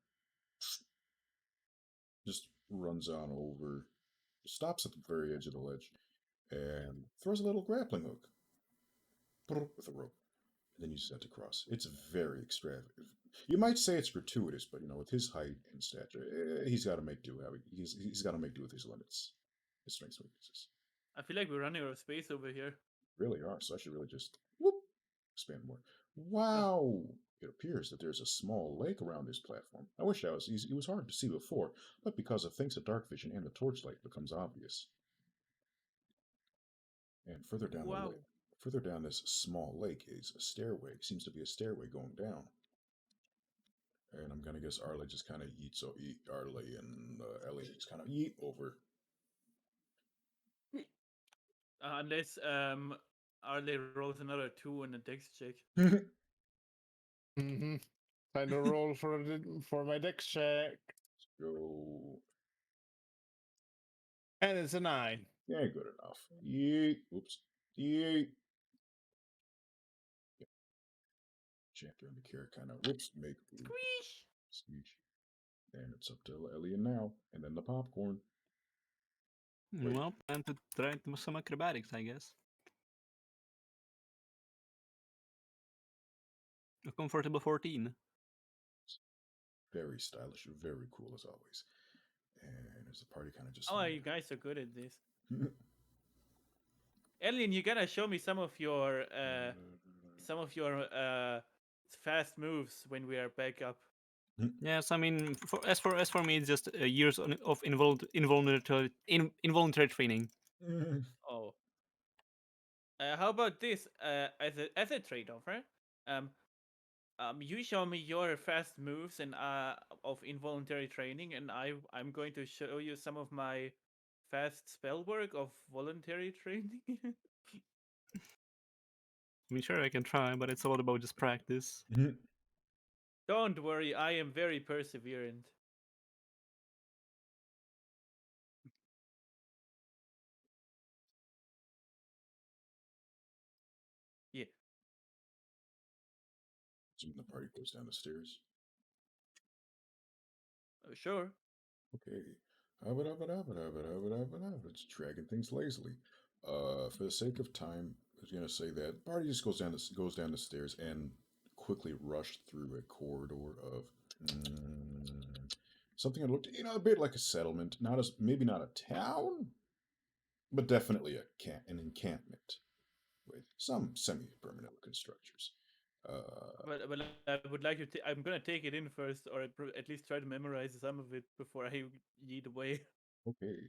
just runs on over, stops at the very edge of the ledge, and throws a little grappling hook with a rope, and then uses that to cross. It's very extravagant. You might say it's gratuitous, but you know, with his height and stature, he's got to make do. He's got to make do with his limits, his strengths and weaknesses. I feel like we're running out of space over here. Really are. So I should really just whoop, expand more. Wow! It appears that there's a small lake around this platform. I wish that was easy. It was hard to see before, but because of things of dark vision and the torchlight becomes obvious. And further down the lake, further down this small lake is a stairway. Seems to be a stairway going down. And I'm gonna guess Arlie just kind of eats. So eat Arlie and Ellie just kind of eat over. Unless Arley rolls another 2 on a dex check. Mm-hmm. Time to roll for my dex check. Let's go. And it's a 9. Yeah, good enough. Yeet. Oops. Yeet. Champion the carrot kind of whoops, make Squeeze! speech. And it's up to Ellie now, and then the popcorn. Wait. Well, time to try some acrobatics, I guess. A comfortable 14. Very stylish, very cool as always. And as the party kind of just. Oh, you guys are good at this. Alien, you gotta show me some of your fast moves when we are back up. Yes, I mean, as for me, it's just years of involuntary training. Oh. How about this? As a trade-off, right? You show me your fast moves and of involuntary training, and I'm going to show you some of my fast spell work of voluntary training? I mean, sure, I can try, but it's all about just practice. Don't worry, I am very perseverant. Yeah. So the party goes down the stairs. Sure. Okay. It's dragging things lazily. For the sake of time, I was gonna say that the party just goes down the stairs and quickly rushed through a corridor of something that looked, a bit like a settlement. Not as maybe not a town, but definitely an encampment with some semi-permanent looking structures. But I would like to. I'm gonna take it in first, or at least try to memorize some of it before I yeet away. Okay.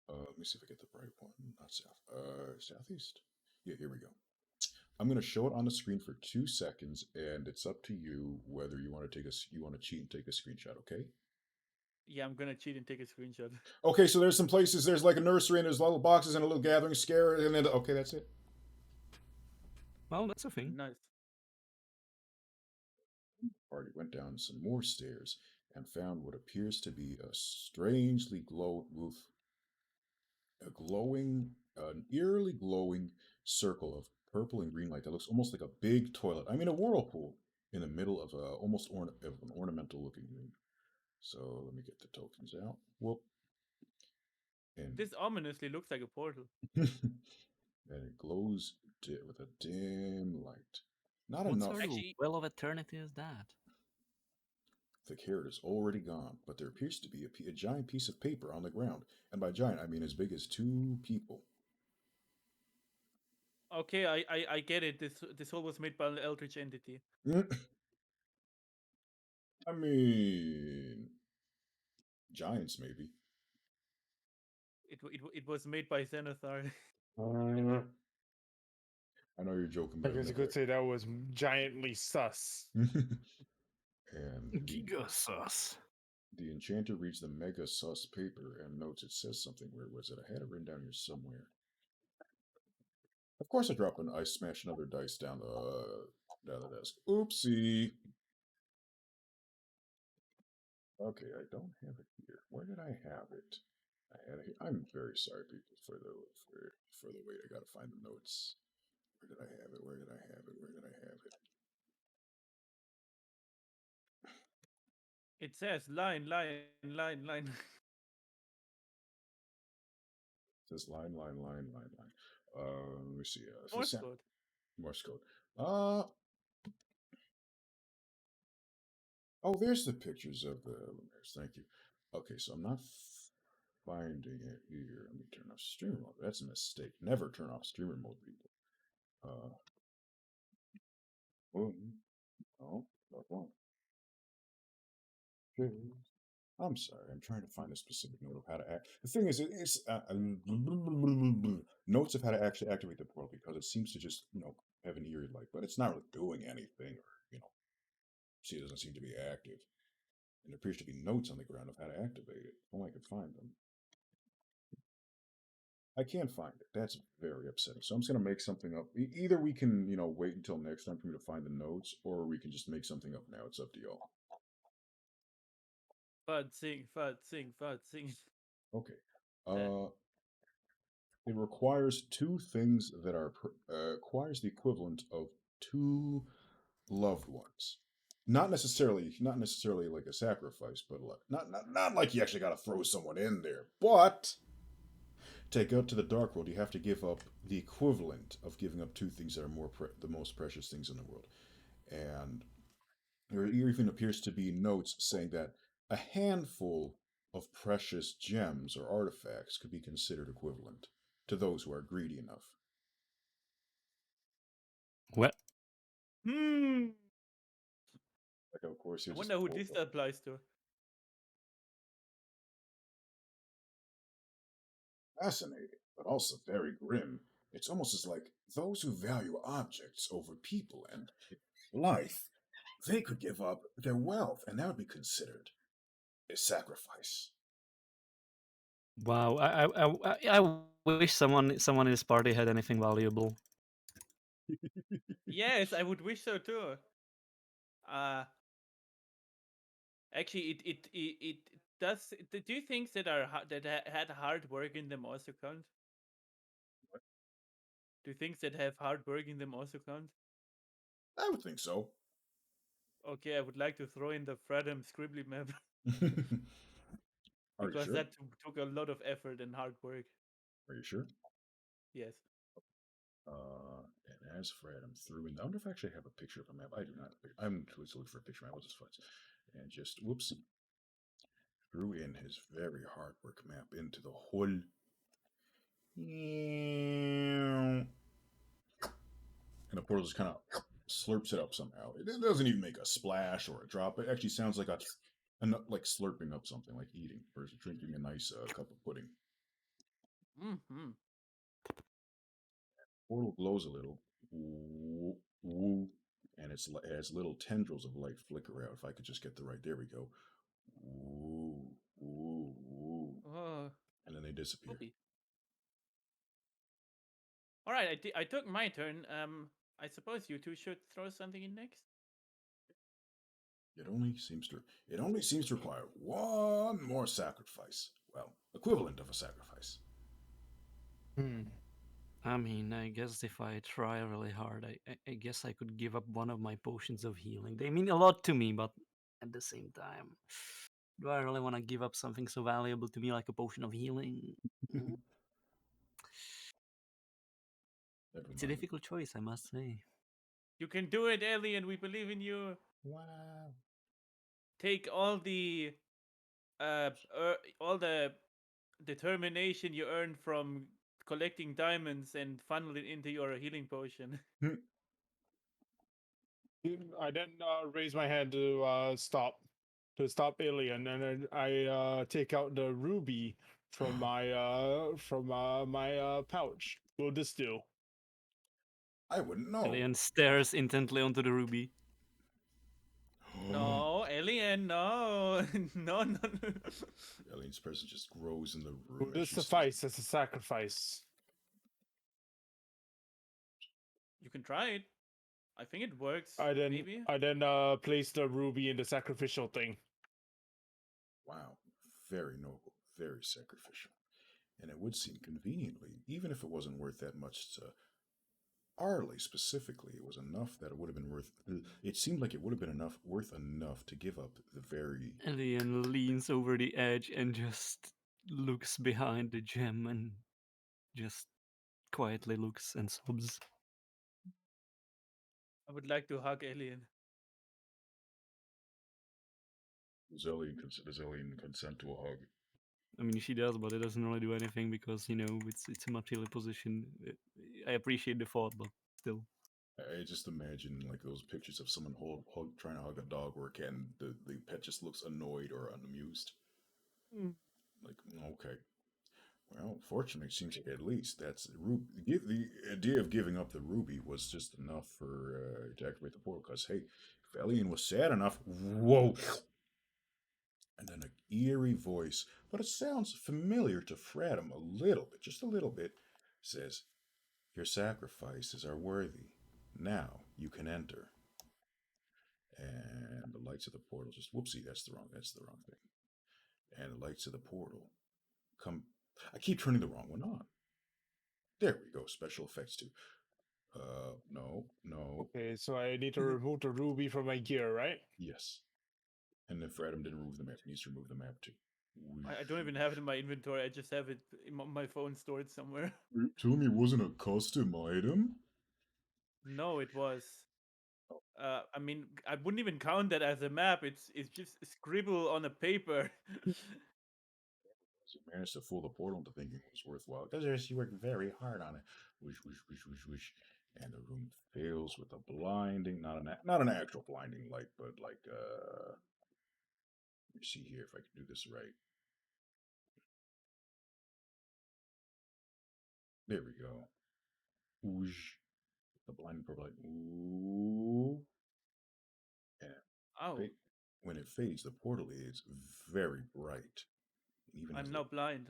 Let me see if I get the right one. Not south. Southeast. Yeah, here we go. I'm going to show it on the screen for 2 seconds, and it's up to you whether you want to you want to cheat and take a screenshot. Okay. Yeah, I'm gonna cheat and take a screenshot. Okay. So there's some places. There's like a nursery, and there's little boxes and a little gathering scare, and then okay, that's it. Well, that's a thing. Nice. Party went down some more stairs and found what appears to be a strangely an eerily glowing circle of purple and green light that looks almost like a big toilet. I mean, a whirlpool in the middle of of an ornamental looking room. So let me get the tokens out. Whoop. And This ominously looks like a portal. and it glows with a dim light. Not What enough. sort of Actually- well of eternity is that? The carrot is already gone, but there appears to be a giant piece of paper on the ground. And by giant, I mean as big as two people. Okay, I get it. This hole was made by an eldritch entity. I mean, giants maybe. It was made by Xenothar. I know you're joking, I but guess you could say that was giantly sus. and Giga sus. the enchanter reads the mega sus paper and notes it says something. Where was it? I had it written down here somewhere. Of course, I smashed another dice down the desk. Oopsie. Okay, I don't have it here. Where did I have it? I had it here. I'm very sorry, people, for the wait. I gotta find the notes. Where did I have it? Where did I have it? Where did I have it? It says line. It says line. Let me see. Morse code. Morse code. Oh, there's the pictures of the luminaires. Thank you. Okay, so I'm not finding it here. Let me turn off streamer mode. That's a mistake. Never turn off streamer mode, people. Oh, not one. Okay. I'm sorry. I'm trying to find a specific note of how to act. The thing is, it's notes of how to actually activate the portal because it seems to just, have an eerie light, but it's not really doing anything, or see, it doesn't seem to be active. And there appears to be notes on the ground of how to activate it. If only I could find them. I can't find it. That's very upsetting. So I'm just gonna make something up. Either we can, wait until next time for me to find the notes, or we can just make something up now. It's up to y'all. Fud sing. Okay. It requires two things that requires the equivalent of two loved ones. Not necessarily like a sacrifice, but not like you actually got to throw someone in there. But take out to the dark world, you have to give up the equivalent of giving up two things that are the most precious things in the world. And there even appears to be notes saying that a handful of precious gems or artifacts could be considered equivalent to those who are greedy enough. What? Hmm. Like, of course, I here's wonder who this applies to. fascinating, but also very grim. It's almost as like those who value objects over people and life, they could give up their wealth, and that would be considered a sacrifice. Wow, I wish someone in this party had anything valuable. Yes, I would wish so too. Uh, Actually, it does. Do things that are that had hard work in them also count? Do things that have hard work in them also count? I would think so. Okay, I would like to throw in the Fredham Scribbly map Are you because sure? that took a lot of effort and hard work. Are you sure? Yes. And as Fred, I'm through in. I wonder if I actually have a picture of a map. I do not. I'm looking for a picture map. What's this fun? And just whoopsie, threw in his very hard work map into the hole. And the portal just kind of slurps it up somehow. It doesn't even make a splash or a drop. It actually sounds like like slurping up something, like eating versus drinking a nice cup of pudding. Mm-hmm. Portal glows a little. Woo, woo, and it has little tendrils of light flicker out. If I could just get the right, there we go. Woo, woo, woo, Oh, and then they disappear. poopy. All right, I took my turn. I suppose you two should throw something in next. It only seems to require one more sacrifice. Well, equivalent of a sacrifice. Hmm. I mean, I guess if I try really hard, I guess I could give up one of my potions of healing. They mean a lot to me, but at the same time, do I really want to give up something so valuable to me like a potion of healing? Mm, Never It's a mind. difficult choice, I must say. You can do it, Ellie, and we believe in you. Wow. Take all the determination you earned from collecting diamonds and funnel it into your healing potion. I then raise my hand to stop Alien, and then I take out the ruby from my pouch. Will this do? I wouldn't know. Alien stares intently onto the ruby. No, Alien, no. No, no, no. Alien's presence just grows in the Will room as this she suffice as a sacrifice? You can try it. I think it works. I then Maybe. I then place the ruby in the sacrificial thing. Wow, very noble, very sacrificial. And it would seem conveniently, even if it wasn't worth that much to Arlie specifically, it was enough that it would have been worth. It seemed like it would have been worth enough to give up the very. Alien leans over the edge and just looks behind the gem and just quietly looks and sobs. I would like to hug Alien. Does Alien consent to a hug? I mean, she does, but it doesn't really do anything because it's a material position. I appreciate the thought, but still. I just imagine like those pictures of someone trying to hug a dog or a cat, and the pet just looks annoyed or unamused. Like, okay. Well, fortunately, it seems like at least that's the idea of giving up the ruby was just enough for to activate the portal. Because hey, if Elian was sad enough, whoa, and then an eerie voice, but it sounds familiar to Fradham a little bit, just a little bit, says, "Your sacrifices are worthy. Now you can enter." And the lights of the portal just whoopsie, that's the wrong thing. And the lights of the portal come. I keep turning the wrong one on. There we go. Special effects too. No, no, Okay, so I need to remove the ruby from my gear, right? yes. And if Adam didn't remove the map, he needs to remove the map too. I don't even have it in my inventory. I just have it in my phone stored somewhere. Tell me it wasn't a custom item? No, it was. I mean, I wouldn't even count that as a map. It's just a scribble on a paper. So he managed to fool the portal into thinking it was worthwhile. Because she worked very hard on it. Whoosh, whoosh, whoosh, whoosh, whoosh. And the room fills with a blinding, not an actual blinding light, but like, let me see here if I can do this right. There we go. Whoosh. The blinding purple light. Ooh. And Oh, when it fades, the portal is very bright. Even as I'm the now blind.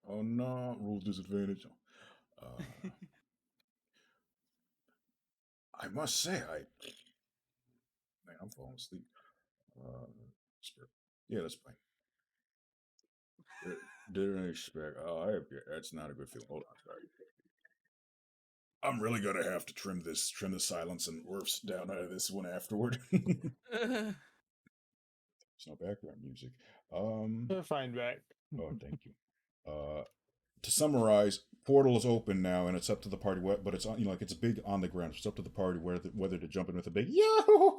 Oh no, rule disadvantage. Uh, I must say, man, I'm falling asleep. Uh, spirit. Yeah, that's fine. Didn't expect. That's not a good feeling. Hold on, sorry. I'm really gonna have to trim the silence and orfs down out of this one afterward. There's no background music. Fine back. Oh, thank you. Uh, to summarize, portal is open now, and it's up to the party. But it's on, like it's big on the ground. It's up to the party whether to jump in with a big yo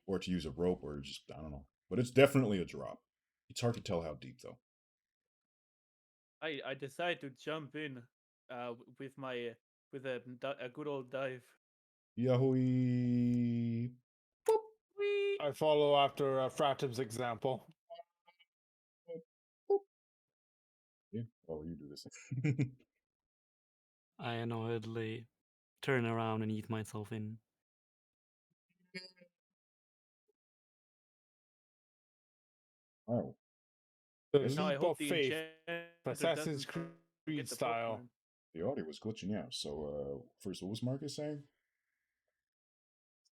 or to use a rope or just I don't know. But it's definitely a drop. It's hard to tell how deep though. I decide to jump in with my with a good old dive. Yahoo! Whee! I follow after Fratim's example. Yeah. Oh, you do this. I annoyedly turn around and eat myself in. Oh, The is Now it? I leap hope of the faith, enchanter Assassin's doesn't forget Creed the style. popcorn. The audio was glitching out. So, first, what was Marcus saying?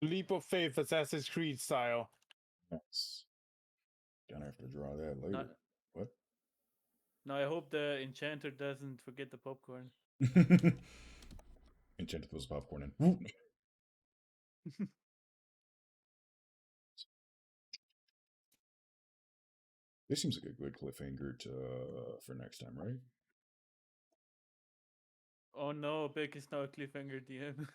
Leap of faith, Assassin's Creed style. Yes. Gonna have to draw that Now, later. What? now I hope the enchanter doesn't forget the popcorn. Enchanted was popcorn and this seems like a good cliffhanger to for next time, right? Oh no, Beck is now a cliffhanger DM.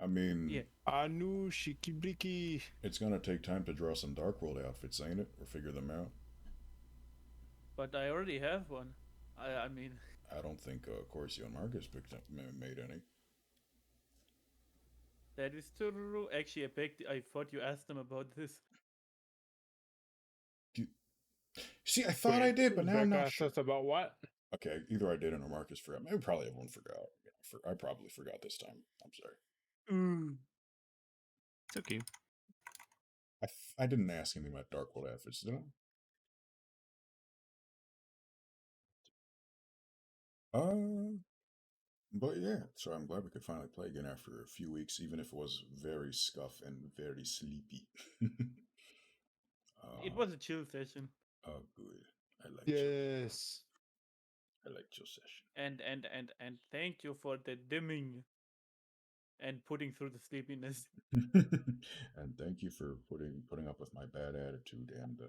I mean, Yeah, Anu Shikibriki. it's gonna take time to draw some Dark World outfits, ain't it? Or figure them out. but I already have one. I mean, I don't think Corcio and Marcus made any. that is true. Actually, I thought you asked them about this. Do See, I thought I Wait, did, but now I'm Beck not asked sure. us about what? Okay, either I didn't or Marcus forgot. Maybe probably everyone forgot. I probably forgot this time. I'm sorry. Mm. It's okay. I didn't ask anything about Dark World outfits, did I? But yeah, so I'm glad we could finally play again after a few weeks, even if it was very scuff and very sleepy. It uh, was a chill session, oh, good. I like chill. Yes. I like chill session. and thank you for the dimming and putting through the sleepiness. And thank you for putting up with my bad attitude and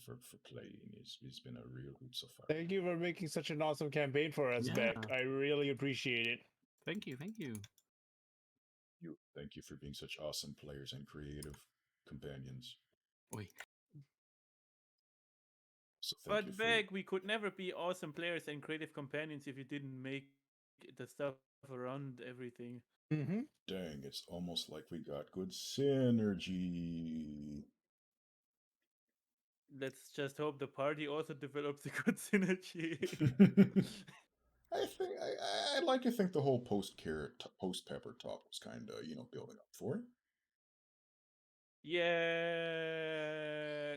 for playing. It's been a real hoot so far. Thank you for making such an awesome campaign for us, Yeah. Beck. I really appreciate it. Thank you, thank you. Thank you for being such awesome players and creative companions. Oi. So thank you But for Beck, we could never be awesome players and creative companions if you didn't make the stuff around everything. Mm-hmm. dang. It's almost like we got good synergy. Let's just hope the party also develops a good synergy. I'd like to think the whole post pepper talk was kind of building up for it. Yeah.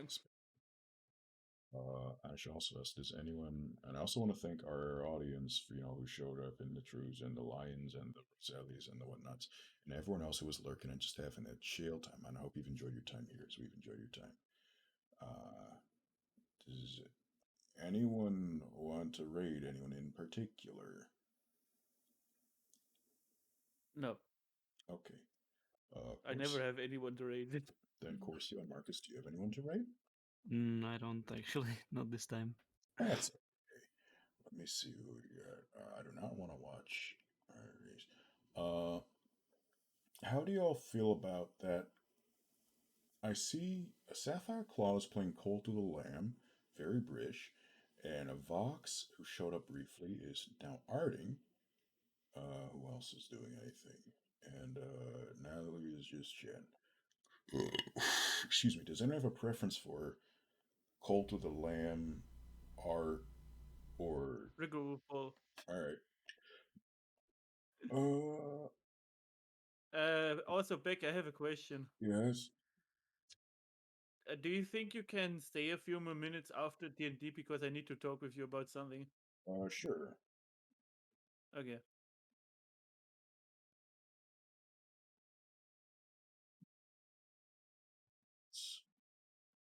I should also ask, does anyone? And I also want to thank our audience for who showed up in the Trues and the Lions and the Rosellis and the whatnots and everyone else who was lurking and just having that chill time. And I hope you've enjoyed your time here as we've enjoyed your time. Does anyone want to raid anyone in particular? No, Okay. I never have anyone to raid it. Then Corcio and Marcus, do you have anyone to raid? I don't actually, not this time. That's okay. Let me see who we got. I do not want to watch. How do y'all feel about that? I see a Sapphire Claws playing Cold to the Lamb, very British, and a Vox who showed up briefly is now arting. Who else is doing anything? And Natalie is just Jen. Excuse me. Does anyone have a preference for Cold to the Lamb art or? Regroupable. All right. Also, Beck, I have a question. Yes. Do you think you can stay a few more minutes after D&D because I need to talk with you about something? Sure. Okay. It's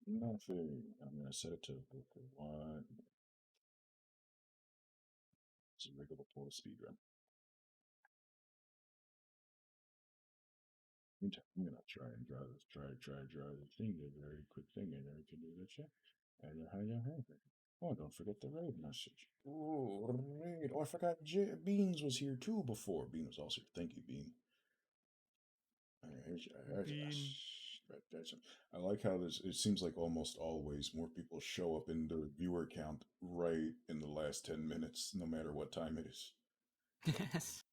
nothing. I'm gonna set it to book one. It's a regular pull speed run. Meantime, I'm gonna try and draw this. Try the thing. The very quick thing, and then we can do the check. And how you have it. Oh, don't forget the raid message. Oh, raid. Oh, I forgot Beans was here too before. Bean was also here. Thank you, Bean. Bean. I like how this. It seems like almost always more people show up in the viewer count right in the last 10 minutes, no matter what time it is. Yes.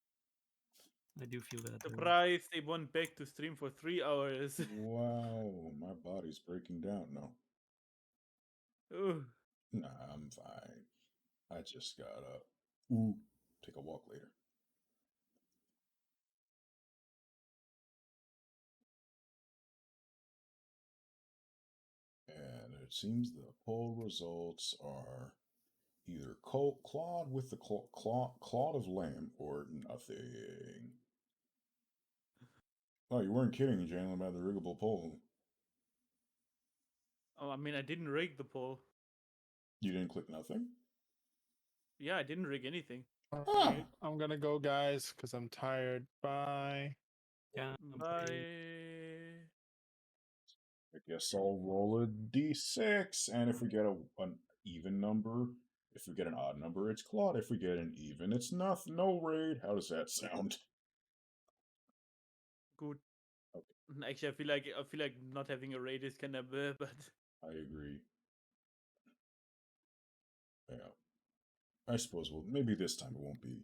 I do feel that. Surprise! They went back to stream for 3 hours. Wow, my body's breaking down. No, Ugh. nah, I'm fine. I just gotta take a walk later. And it seems the poll results are either Claude with the Claude of Lamb or nothing. Oh, you weren't kidding, Jalen, about the riggable poll. Oh, I mean, I didn't rig the poll. You didn't click nothing? Yeah, I didn't rig anything. Ah. I'm gonna go, guys, because I'm tired. Bye. Yeah. Bye. I guess I'll roll a d6, and if we get an even number, if we get an odd number, it's Claude. If we get an even, it's nothing. No raid. How does that sound? Good. Okay. Actually, I feel like not having a raid is kind of but I agree. Yeah. I suppose maybe this time it won't be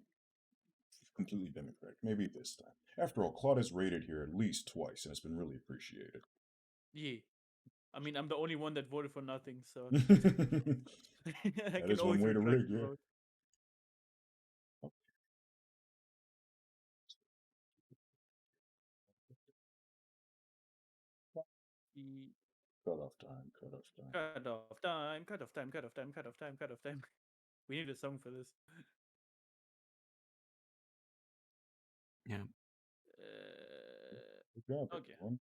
completely democratic. Maybe this time. After all, Claude has raided here at least twice, and it's been really appreciated. yeah. I mean, I'm the only one that voted for nothing, so That I can is one always way to retract rig, the yeah. vote. Cut off time, cut off time. Cut off time, cut off time, cut off time, cut off time, cut off time. We need a song for this. Yeah. Good job, Okay. everyone.